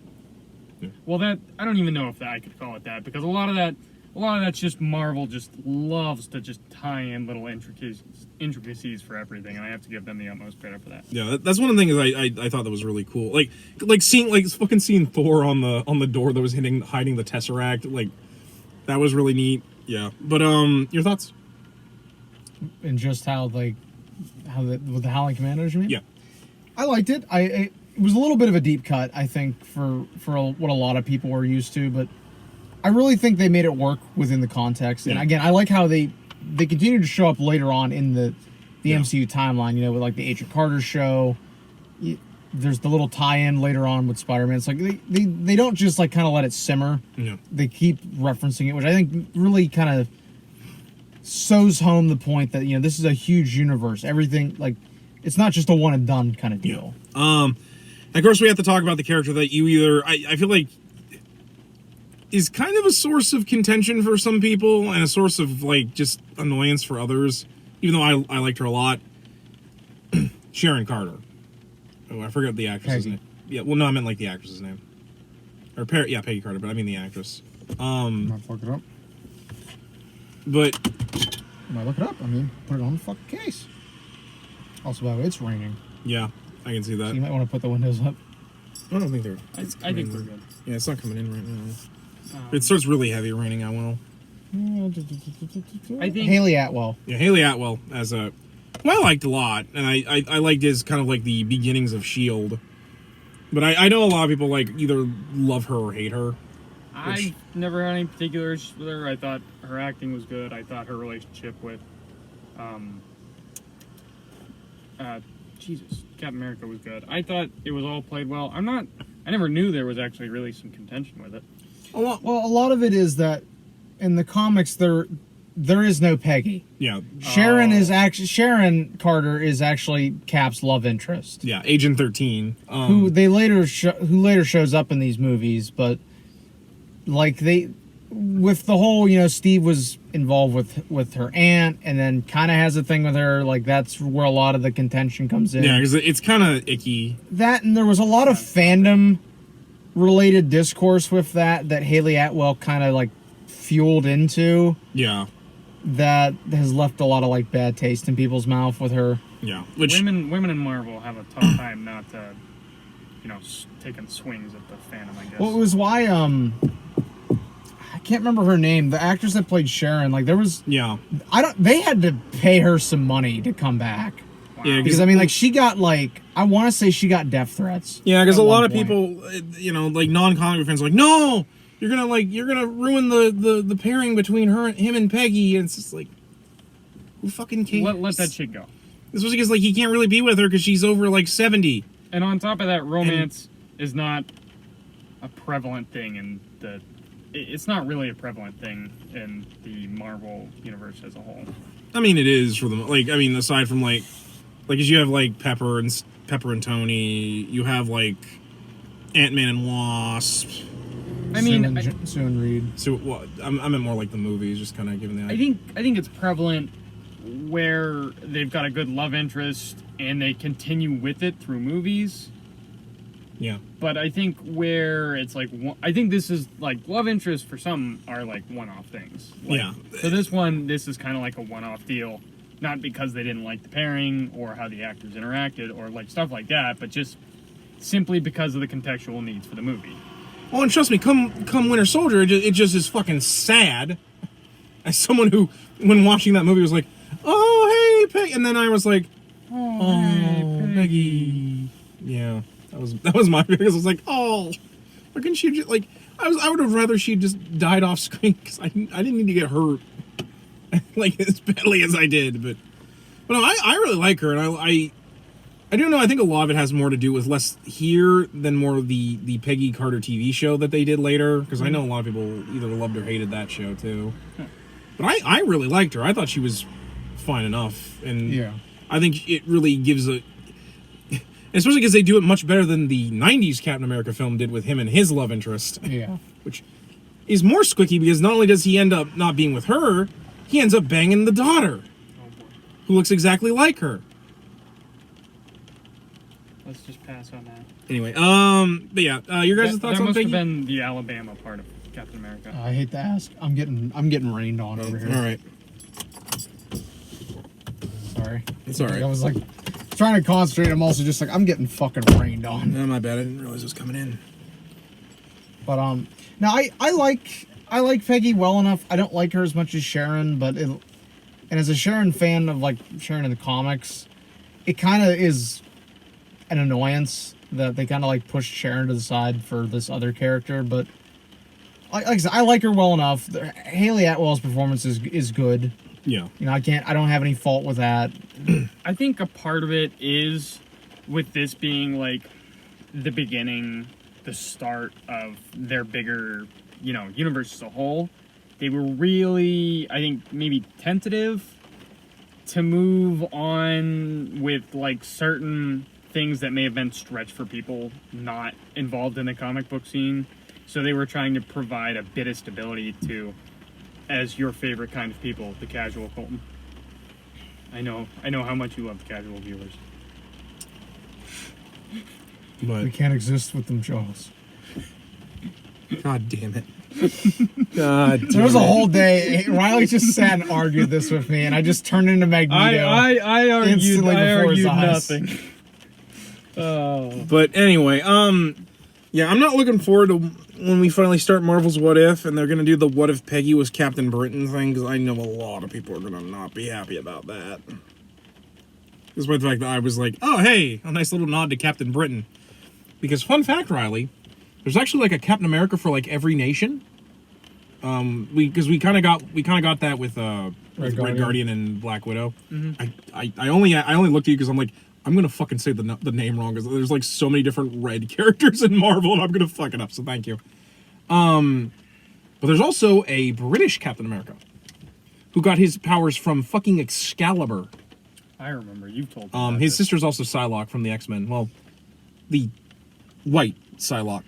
Yeah. Well, I don't even know if I could call it that because a lot of that's just Marvel just loves to just tie in little intricacies for everything, and I have to give them the utmost credit for that. Yeah, that's one of the things I thought that was really cool. Like seeing Thor on the door that was hiding the Tesseract. Like that was really neat. Yeah, but your thoughts? And just with the Howling Commandos, you mean? Yeah, I liked it. It was a little bit of a deep cut, I think, for what a lot of people were used to, but I really think they made it work within the context. And again, I like how they continue to show up later on in the MCU timeline. You know, with like the Agent Carter show. There's the little tie-in later on with Spider-Man. It's like they don't just like kind of let it simmer. Yeah. They keep referencing it, which I think really kind of sews home the point that, you know, this is a huge universe. Everything, like, it's not just a one and done kind of deal. And of course, we have to talk about the character that you either, I feel like, is kind of a source of contention for some people and a source of, like, just annoyance for others, even though I liked her a lot. Sharon Carter. Oh, I forgot the actress's Peggy. name. Yeah, well, no, I meant, like, the actress's name. Or, Peggy Carter, but I mean the actress. Might look it up. But, Might look it up. I mean, put it on the fucking case. Also, by the way, it's raining. yeah, I can see So that. you might want to put the windows up. I don't think they're... I think we're good. Yeah, it's not coming in right now. If it starts really heavy raining, I will. I think Haley Atwell. Yeah, Haley Atwell as a... Well, I liked a lot, and I liked his kind of like the beginnings of S.H.I.E.L.D. But I know a lot of people, like, either love her or hate her. I never had any particular issues with her. I thought her acting was good. I thought her relationship with, Captain America was good. I thought it was all played well. I never knew there was actually really some contention with it. Well, a lot of it is that in the comics there is no Peggy. Yeah. Sharon Carter is actually Cap's love interest. Yeah, Agent 13. Who later shows up in these movies, but like with the whole, you know, Steve was involved with her aunt, and then kind of has a thing with her. Like, that's where a lot of the contention comes in. Yeah, because it's kind of icky. That, and there was a lot of fandom related discourse with that Haley Atwell kind of like fueled into. Yeah. That has left a lot of like bad taste in people's mouth with her. Yeah. Which women in Marvel have a tough time not taking swings at the fandom, I guess. Well, it was why I can't remember her name. The actress that played Sharon, like there was yeah. They had to pay her some money to come back. Wow. Yeah, Because I mean, like, she got like, I want to say she got death threats. Yeah, because at a lot one of point. people, you know, like non-comic fans, are like, no, you're gonna ruin the pairing between him and Peggy, and it's just like, who fucking cares? Let that shit go. Especially because like he can't really be with her because she's over like 70. And on top of that, romance is not a prevalent thing in the. It's not really a prevalent thing in the Marvel universe as a whole. I mean, it is for them. Like, I mean, aside from like, cause you have like Pepper and Tony, you have like Ant-Man and Wasp. I mean, Sue and Reed. So what? I meant more like the movies, just kind of giving the. I think it's prevalent where they've got a good love interest and they continue with it through movies. Yeah. But I think where it's like, I think this is like love interest for some are like one-off things. Like, Yeah. So this is kind of like a one-off deal, not because they didn't like the pairing or how the actors interacted or like stuff like that, but just simply because of the contextual needs for the movie. Well, and trust me, come Winter Soldier, it just is fucking sad. As someone who, when watching that movie, was like, "Oh, hey, Peggy," and then I was like, "Oh, hey, Peggy." Yeah, that was my because I was like, "Oh, why couldn't she just like?" I would have rather she just died off screen because I didn't need to get hurt like as badly as I did. But no, I really like her, and I do know. I think a lot of it has more to do with less here than more of the Peggy Carter TV show that they did later. Because I know a lot of people either loved or hated that show too. But I really liked her. I thought she was fine enough, and Yeah. I think it really gives a, especially because they do it much better than the '90s Captain America film did with him and his love interest. Yeah. Which is more squicky because not only does he end up not being with her, he ends up banging the daughter, who looks exactly like her. Let's just pass on that. Anyway, but yeah, your guys' thoughts that on must Peggy? have been the Alabama part of Captain America. I hate to ask. I'm getting rained on over here. All right, Sorry. it's all right. I was like trying to concentrate. I'm also just like, I'm getting fucking rained on. No, my bad. I didn't realize it was coming in. But now I like Peggy well enough. I don't like her as much as Sharon, and as a Sharon fan of like Sharon in the comics, it kind of is an annoyance that they kind of like pushed Sharon to the side for this other character. But like I said, I like her well enough. Haley Atwell's performance is good. Yeah. You know, I don't have any fault with that. I think a part of it is with this being like the beginning, the start of their bigger, universe as a whole. they were really, I think, maybe tentative to move on with like certain things that may have been stretched for people not involved in the comic book scene. So they were trying to provide a bit of stability to, as your favorite kind of people, the casual Colton. I know how much you love the casual viewers. But We can't exist with them, Charles. God damn it. God damn There was a it. whole day. Riley just sat and argued this with me, and I just turned into Magneto. I argued instantly before his eyes. nothing. Oh. But anyway, yeah, I'm not looking forward to when we finally start Marvel's What If, and they're gonna do the What If Peggy was Captain Britain thing, because I know a lot of people are gonna not be happy about that. Despite the fact that I was like, oh hey, a nice little nod to Captain Britain. Because fun fact, Riley, there's actually like a Captain America for like every nation. We kind of got that with Red Guardian and Black Widow. Mm-hmm. I only looked at you because I'm like, I'm gonna fucking say the name wrong, because there's like so many different red characters in Marvel, and I'm gonna fuck it up. So thank you. But there's also a British Captain America who got his powers from fucking Excalibur. I remember you've told me. His sister's also Psylocke from the X-Men. Well, the white Psylocke,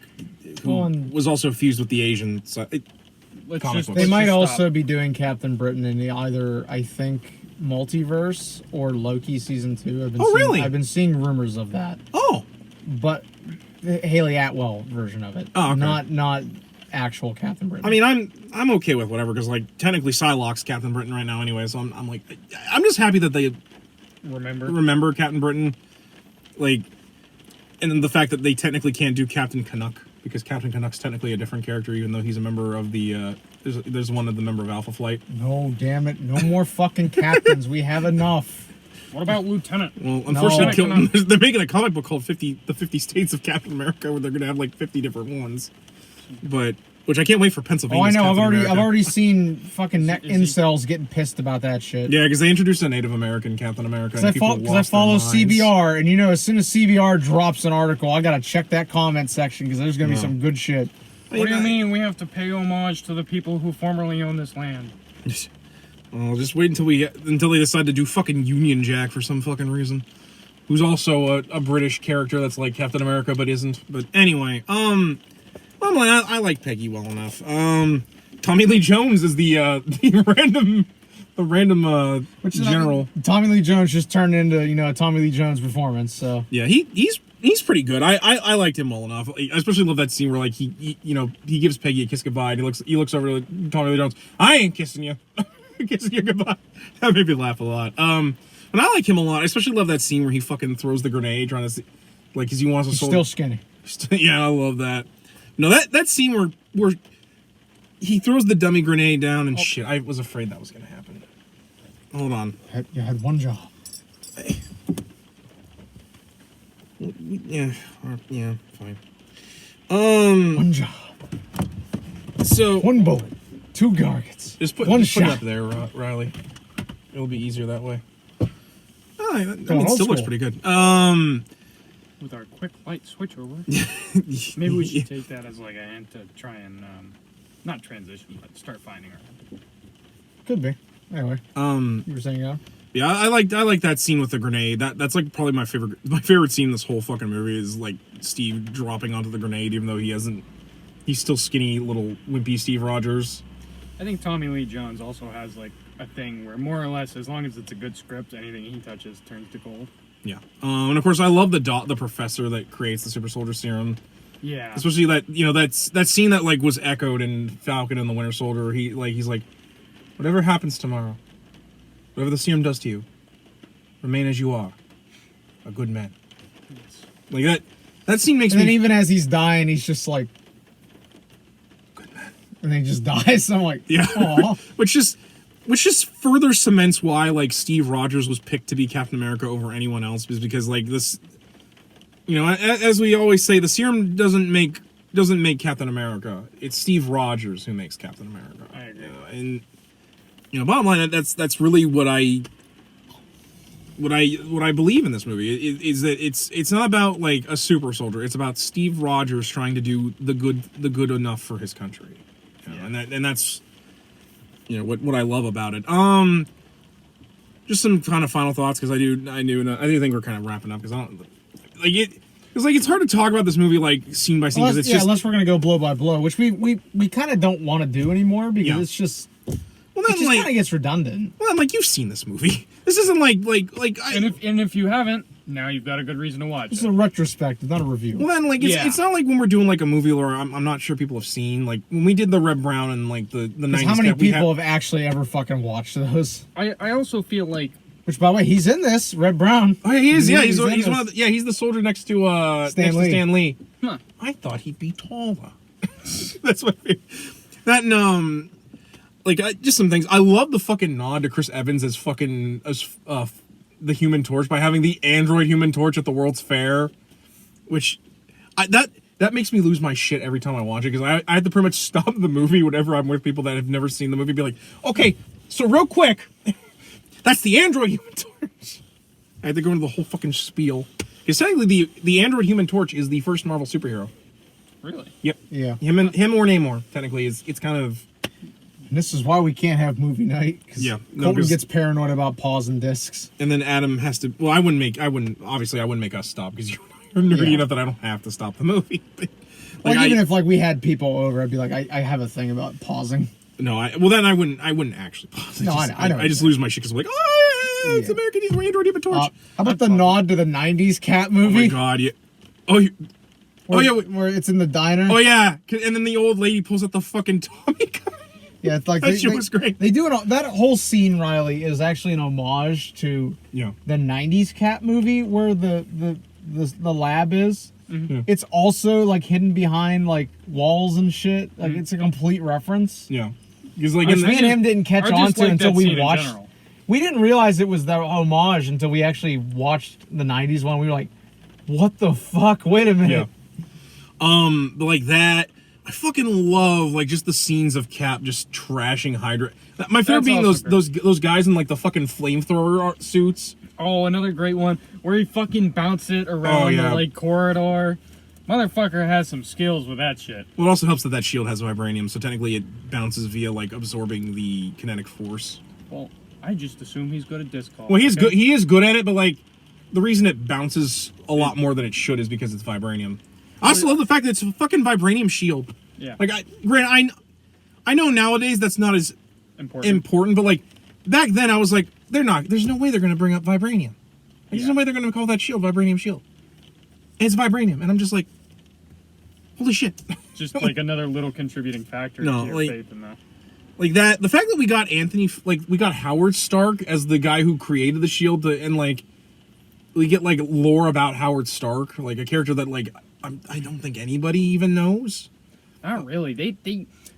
who was also fused with the Asian. They might also be doing Captain Britain in the either, I think, Multiverse or Loki season 2. Really? I've been seeing rumors of that. Oh, But the Haley Atwell version of it. Oh, okay. Not actual Captain Britain. I mean, I'm okay with whatever, because like technically Psylocke's Captain Britain right now anyway. So I'm like, I'm just happy that they remember Captain Britain, like, and then the fact that they technically can't do Captain Canuck, because Captain Canuck's technically a different character, even though he's a member of the there's one of the member of Alpha Flight. No, damn it. No more fucking captains. We have enough. What about Lieutenant? Well, unfortunately, No. they're making a comic book called the 50 States of Captain America, where they're going to have like 50 different ones. But which I can't wait for Pennsylvania. Oh, I know. Captain I've already seen fucking Is he- incels getting pissed about that shit. Yeah, because they introduced a Native American Captain America. Because I follow CBR, and as soon as CBR drops an article, I gotta check that comment section, because there's gonna be some good shit. What do you mean we have to pay homage to the people who formerly owned this land? Well, just wait until they decide to do fucking Union Jack for some fucking reason. Who's also a British character that's like Captain America but isn't. But anyway, I like Peggy well enough. Tommy Lee Jones is the random general. Tommy Lee Jones just turned into a Tommy Lee Jones performance. So Yeah, he's pretty good. I liked him well enough. I especially love that scene where like he gives Peggy a kiss goodbye, and he looks over to Tommy Lee Jones. I ain't kissing you. Kissing you goodbye. That made me laugh a lot. And I like him a lot. I especially love that scene where he fucking throws the grenade trying to see, like, because he wants to. he's still skinny. Yeah, I love that. No, that scene where he throws the dummy grenade down and shit. I was afraid that was gonna happen. Hold on. You had one job. Yeah, fine. One job. So One bullet. 2 targets. just put one it shot. up there, Riley. It'll be easier that way. Oh, that Going one old still looks school. pretty good. With our quick light switchover. Maybe we should take that as like a hint to try and not transition, but start finding our. Could be. Anyway, you were saying, Yeah, I like that scene with the grenade. That's like probably my favorite scene in this whole fucking movie is like Steve dropping onto the grenade, even though he's still skinny little wimpy Steve Rogers. I think Tommy Lee Jones also has like a thing where more or less, as long as it's a good script, anything he touches turns to gold. Yeah, and of course I love the professor that creates the super soldier serum. Yeah, Especially that scene that like was echoed in Falcon and the Winter Soldier. He's like, whatever happens tomorrow, whatever the serum does to you, remain as you are, a good man. yes. Like that scene makes and then me. even as he's dying, he's just like, Good man. and then he just dies. So I'm like, Yeah. aw. which just further cements why like Steve Rogers was picked to be Captain America over anyone else, is because like this, as we always say, the serum doesn't make Captain America. It's Steve Rogers who makes Captain America. I agree. And bottom line, that's really what I believe in this movie is that it's not about like a super soldier. It's about Steve Rogers trying to do the good enough for his country. And that's you know, what I love about it. Just some kind of final thoughts because I do think we're kind of wrapping up because I don't like it. It's like it's hard to talk about this movie like scene by scene because it's just unless we're gonna go blow by blow, which we kind of don't want to do anymore because it's just it just kind of gets redundant. Well, then, like you've seen this movie. This isn't like and if you haven't, now you've got a good reason to watch This it. is a retrospective, not a review. Well, then, like, it's not like when we're doing, like, a movie where I'm not sure people have seen. Like, when we did the Red Brown and, like, the 90s... How many people have actually ever fucking watched those? I also feel like... Which, by the way, he's in this, Red Brown. Oh, yeah, he is. Yeah, he's in one of the... Yeah, he's the soldier next to Stan Lee. Huh. I thought he'd be taller. That's what... That, and, like, just some things. I love the fucking nod to Chris Evans as fucking... the Human Torch by having the android Human Torch at the World's Fair, which that makes me lose my shit every time I watch it because I have to pretty much stop the movie whenever I'm with people that have never seen the movie. Be like, okay, so real quick, that's the android Human Torch. I had to go into the whole fucking spiel because technically the android Human Torch is the first Marvel superhero. Really? Yep. Yeah. Him or Namor technically it's kind of. And this is why we can't have movie night. Yeah, Colton gets paranoid about pausing discs. And then Adam has to. Well, I wouldn't make us stop because you're nerdy enough that I don't have to stop the movie. Like even if like we had people over, I'd be like, I have a thing about pausing. No, then I wouldn't actually pause. I just lose my shit because I'm like, oh, it's American Android Human Torch. How about the nod to the '90s cat Oh movie? my god, yeah. Where it's in the diner. Oh yeah, and then the old lady pulls out the fucking Tommy gun. Yeah, it's like that shit was great. They do it. That whole scene, Riley, is actually an homage to the '90s cat movie where the lab is. Mm-hmm. Yeah. It's also like hidden behind like walls and shit. Like it's a complete reference. Yeah, because like me and him didn't catch on to until we watched. We didn't realize it was that homage until we actually watched the '90s one. We were like, "What the fuck? Wait a minute." Yeah. But like that. I fucking love like just the scenes of Cap just trashing Hydra. My favorite being those guys in like the fucking flamethrower suits. Oh, another great one where he fucking bounced it around the like corridor. Motherfucker has some skills with that shit. Well, it also helps that shield has vibranium, so technically it bounces via like absorbing the kinetic force. Well, I just assume he's good at disc golf. Well, he's good. He is good at it, but like the reason it bounces a lot more than it should is because it's vibranium. I also love the fact that it's a fucking vibranium shield. Yeah. Like, I know nowadays that's not as important, but like back then I was like, there's no way they're gonna bring up vibranium. Like, there's no way they're gonna call that shield vibranium shield. And it's vibranium, and I'm just like, holy shit. Just like another little contributing factor to your faith in that. Like that, the fact that we got Howard Stark as the guy who created the shield, and like we get like lore about Howard Stark, like a character that like I don't think anybody even knows. Not really.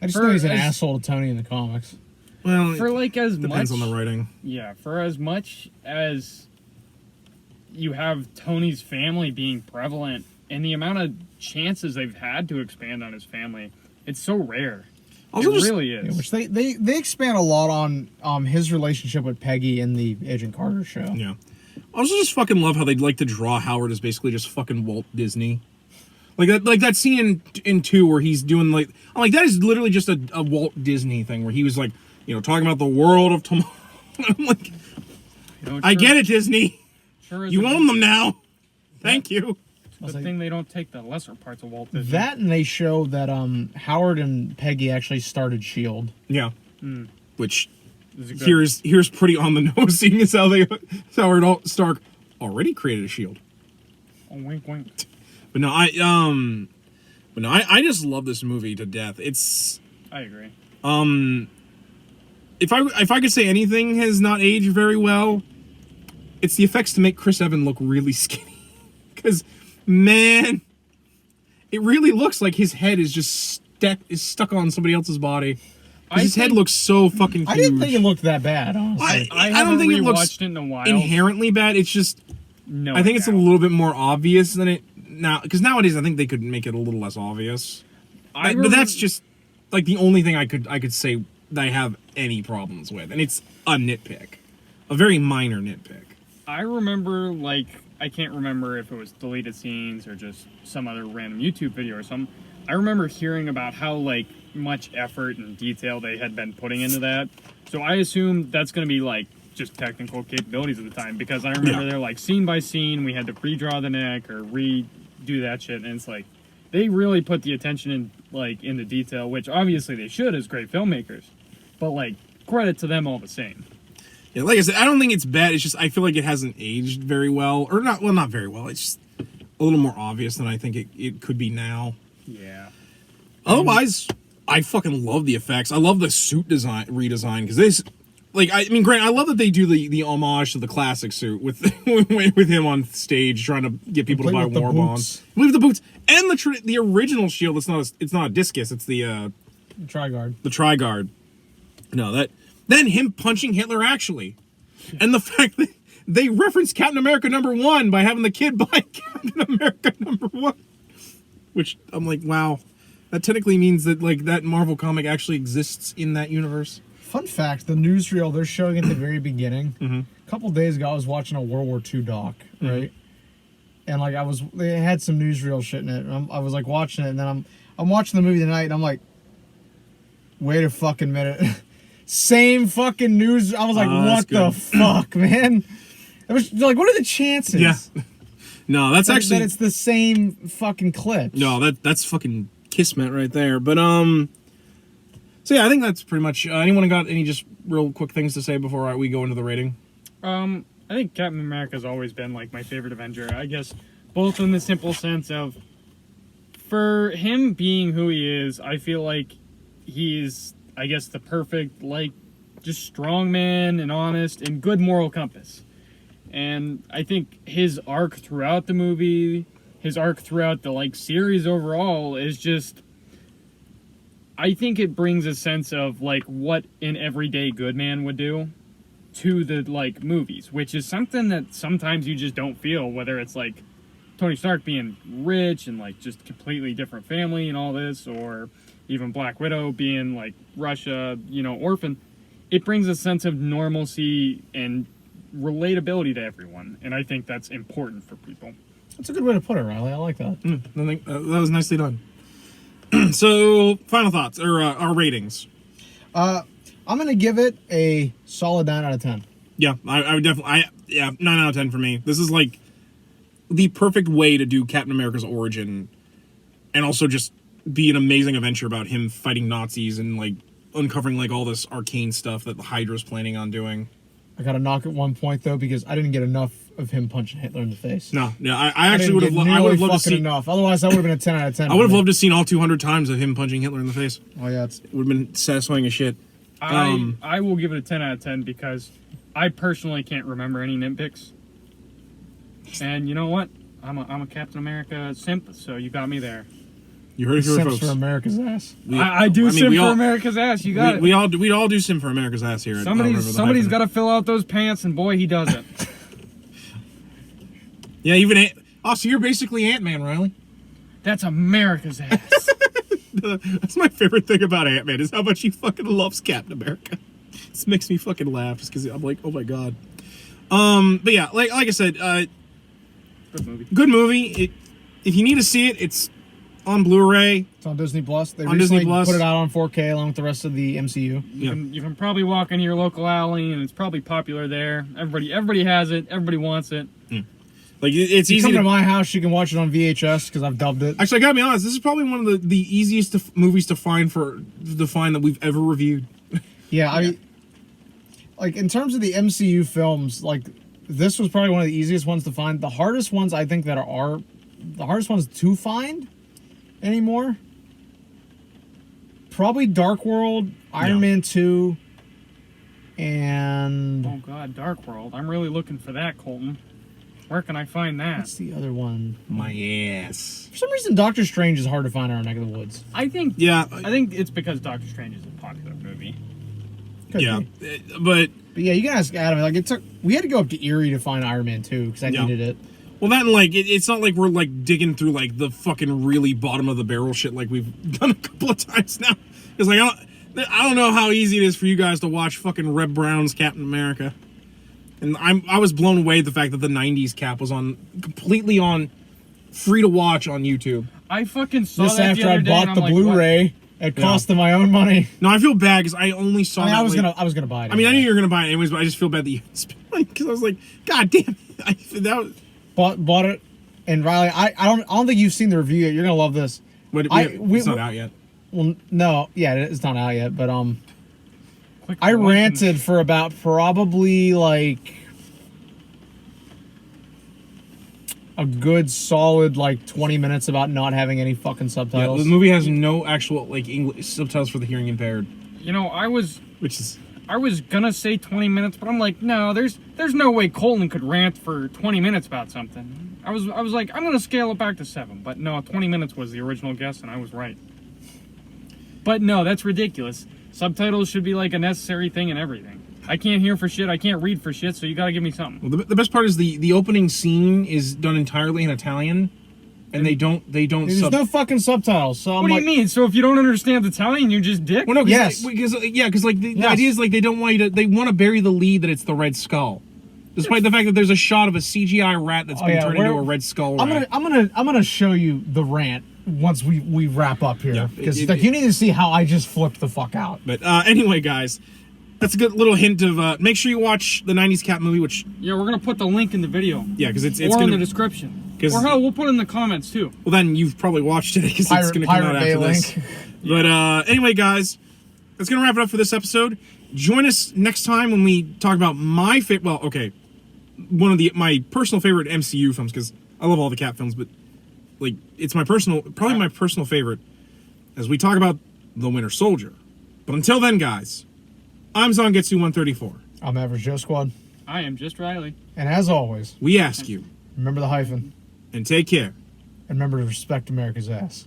I just know he's an asshole to Tony in the comics. Well, for like as depends much, on the writing. Yeah, for as much as you have Tony's family being prevalent and the amount of chances they've had to expand on his family, it's so rare. Also it really is. Yeah, which they expand a lot on his relationship with Peggy in the Agent Carter show. Yeah. I also just fucking love how they'd like to draw Howard as basically just fucking Walt Disney. Like that scene in 2 where he's doing like that is literally just a Walt Disney thing where he was like, talking about the world of tomorrow. I'm like, I get it, Disney. Sure you own them now. Thank you. It's a good thing they don't take the lesser parts of Walt Disney. That and they show that Howard and Peggy actually started S.H.I.E.L.D. Yeah. Which here's pretty on the nose seeing as how Howard Stark already created a shield. Oh, wink wink. But no, I just love this movie to death. I agree. If I could say anything has not aged very well, it's the effects to make Chris Evans look really skinny. Because, man, it really looks like his head is just stuck on somebody else's body. His head looks so fucking huge. I didn't think it looked that bad, honestly. I don't think it looks in a while. Inherently bad. It's just, I think it's a little bit more obvious than it now. Because nowadays, I think they could make it a little less obvious. But that's just like the only thing I could say that I have any problems with, and it's a nitpick, a very minor nitpick. I remember, like, I can't remember if it was deleted scenes or just some other random YouTube video or something. I remember hearing about how, like, much effort and detail they had been putting into that. So I assume that's going to be like just technical capabilities at the time, because I remember they're like scene by scene, we had to redraw the neck or redo that shit, and it's like they really put the attention in like into detail, which obviously they should as great filmmakers, but like credit to them all the same. Yeah, like I said, I don't think it's bad. It's just I feel like it hasn't aged very well, or not. Well, not very well. It's just a little more obvious than I think it could be now. Yeah. Otherwise, I fucking love the effects. I love the suit redesign, because this, like, I mean, Grant, I love that they do the homage to the classic suit with with him on stage trying to get people to buy war bonds. With the boots and the original shield. It's not a discus. It's the Tri-guard. The Tri-guard. No, that. Then him punching Hitler, actually. And the fact that they reference Captain America #1 by having the kid buy Captain America #1. Which, I'm like, wow. That technically means that, like, that Marvel comic actually exists in that universe. Fun fact, the newsreel they're showing at the very beginning, a couple days ago I was watching a World War II doc, right? And, like, they had some newsreel shit in it, and I was, like, watching it, and then I'm watching the movie tonight, and I'm like, wait a fucking minute. Same fucking news. I was like, what the fuck, man? It was like, what are the chances? Yeah. No, that's actually that it's the same fucking clip. No, that's fucking kismet right there. But so yeah, I think that's pretty much. Anyone got any just real quick things to say before we go into the rating? I think Captain America's always been like my favorite Avenger. I guess both in the simple sense of, for him being who he is, I feel like he's, I guess, the perfect, like, just strong man and honest and good moral compass. And I think his arc throughout the movie, his arc throughout the, like, series overall is just, I think it brings a sense of, like, what an everyday good man would do to the, like, movies, which is something that sometimes you just don't feel, whether it's, like, Tony Stark being rich and, like, just completely different family and all this, or even Black Widow being, like, Russia, orphan. It brings a sense of normalcy and relatability to everyone, and I think that's important for people. That's a good way to put it, Riley. I like that. I think that was nicely done. So, final thoughts, or our ratings. I'm going to give it a solid 9 out of 10. Yeah, I would definitely, 9 out of 10 for me. This is, like, the perfect way to do Captain America's origin, and also just be an amazing adventure about him fighting Nazis and, like, uncovering, like, all this arcane stuff that the Hydra's planning on doing. I got to knock at one point, though, because I didn't get enough of him punching Hitler in the face. No, yeah, I actually would have loved to see enough. Otherwise, that would have been a 10 out of 10. I would have loved to have seen all 200 times of him punching Hitler in the face. Oh, yeah. It would have been satisfying as shit. I will give it a 10 out of 10 because I personally can't remember any nitpicks. And you know what? I'm a Captain America simp, so you got me there. You heard it here, folks. For America's ass. I do simp for America's ass. You got it. We all do simp for America's ass here. Somebody's got to fill out those pants, and boy, he does it. Yeah, even so you're basically Ant-Man, Riley. That's America's ass. That's my favorite thing about Ant-Man is how much he fucking loves Captain America. This makes me fucking laugh just because I'm like, oh my god. But yeah, like I said, Good movie. Good movie. If you need to see it, it's on Blu-ray. It's on Disney Plus. They on recently Disney Plus. Put it out on 4K along with the rest of the MCU. You can probably walk into your local alley, and it's probably popular there. Everybody has it. Everybody wants it. Like it's easy. Come to my house, you can watch it on VHS because I've dubbed it. Actually, I gotta be honest. This is probably one of the easiest movies to find that we've ever reviewed. Yeah, I mean, like in terms of the MCU films, like this was probably one of the easiest ones to find. The hardest ones I think the hardest ones to find anymore. Probably Dark World, Iron Man 2, and oh god, Dark World. I'm really looking for that, Colton. Where can I find that? What's the other one? My ass. For some reason, Doctor Strange is hard to find in our neck of the woods. I think it's because Doctor Strange is a popular movie. Could yeah, be. but yeah, you can ask Adam. Like we had to go up to Erie to find Iron Man 2 because I needed it. Well, that and like it's not like we're like digging through like the fucking really bottom of the barrel shit like we've done a couple of times now. It's like I don't know how easy it is for you guys to watch fucking Reb Brown's Captain America. And I was blown away at the fact that the 90s Cap was completely on free to watch on YouTube. I fucking saw this that after the other I day, bought and the I'm like, Blu-ray. It cost them my own money. No, I feel bad because I only saw. I that, I was gonna buy it. I mean, I knew you were gonna buy it anyways, but I just feel bad that you spent money because I was like, God damn it! That was, bought it, and Riley, I don't think you've seen the review yet. You're gonna love this. it's not out yet. Well, no, yeah, it's not out yet, but Click I the link ranted for about probably like a good solid like 20 minutes about not having any fucking Yeah, subtitles. the movie has no actual like English subtitles for the hearing impaired, You know, I was gonna say 20 minutes, but I'm like, no, there's no way Colton could rant for 20 minutes about something. I was like, I'm gonna scale it back to 7, but no, 20 minutes was the original guess, and I was right. But no, that's ridiculous. Subtitles should be like a necessary thing in everything. I can't hear for shit, I can't read for shit, so you gotta give me something. Well, the best part is the opening scene is done entirely in Italian, and they don't. There's no fucking subtitles. So I'm What do like, you mean? So if you don't understand Italian, you're just dick? Well, no, Yes. because like the Yes. idea is like they don't want you to. They want to bury the lead that it's the Red Skull, despite the fact that there's a shot of a CGI rat that's been turned into a Red Skull rat. I'm gonna show you the rant once we wrap up here Yeah, because like you need to see how I just flipped the fuck out. But anyway, guys, that's a good little hint of. Make sure you watch the '90s Cat movie, which Yeah, we're gonna put the link in the video. yeah, because it's or gonna. in the description. 'cause- Or hell, we'll put it in the comments too. Well, then you've probably watched it because it's going to come out Pirate Bay after this. link. But anyway, guys, that's going to wrap it up for this episode. Join us next time when we talk about my favorite. Well, okay, one of my personal favorite MCU films because I love all the Cat films, but like it's probably my personal favorite as we talk about The Winter Soldier. But until then, guys, I'm Zangetsu 134. I'm Average Joe Squad, I am just Riley. and as always, We ask you remember the hyphen and take care. and remember to respect America's ass.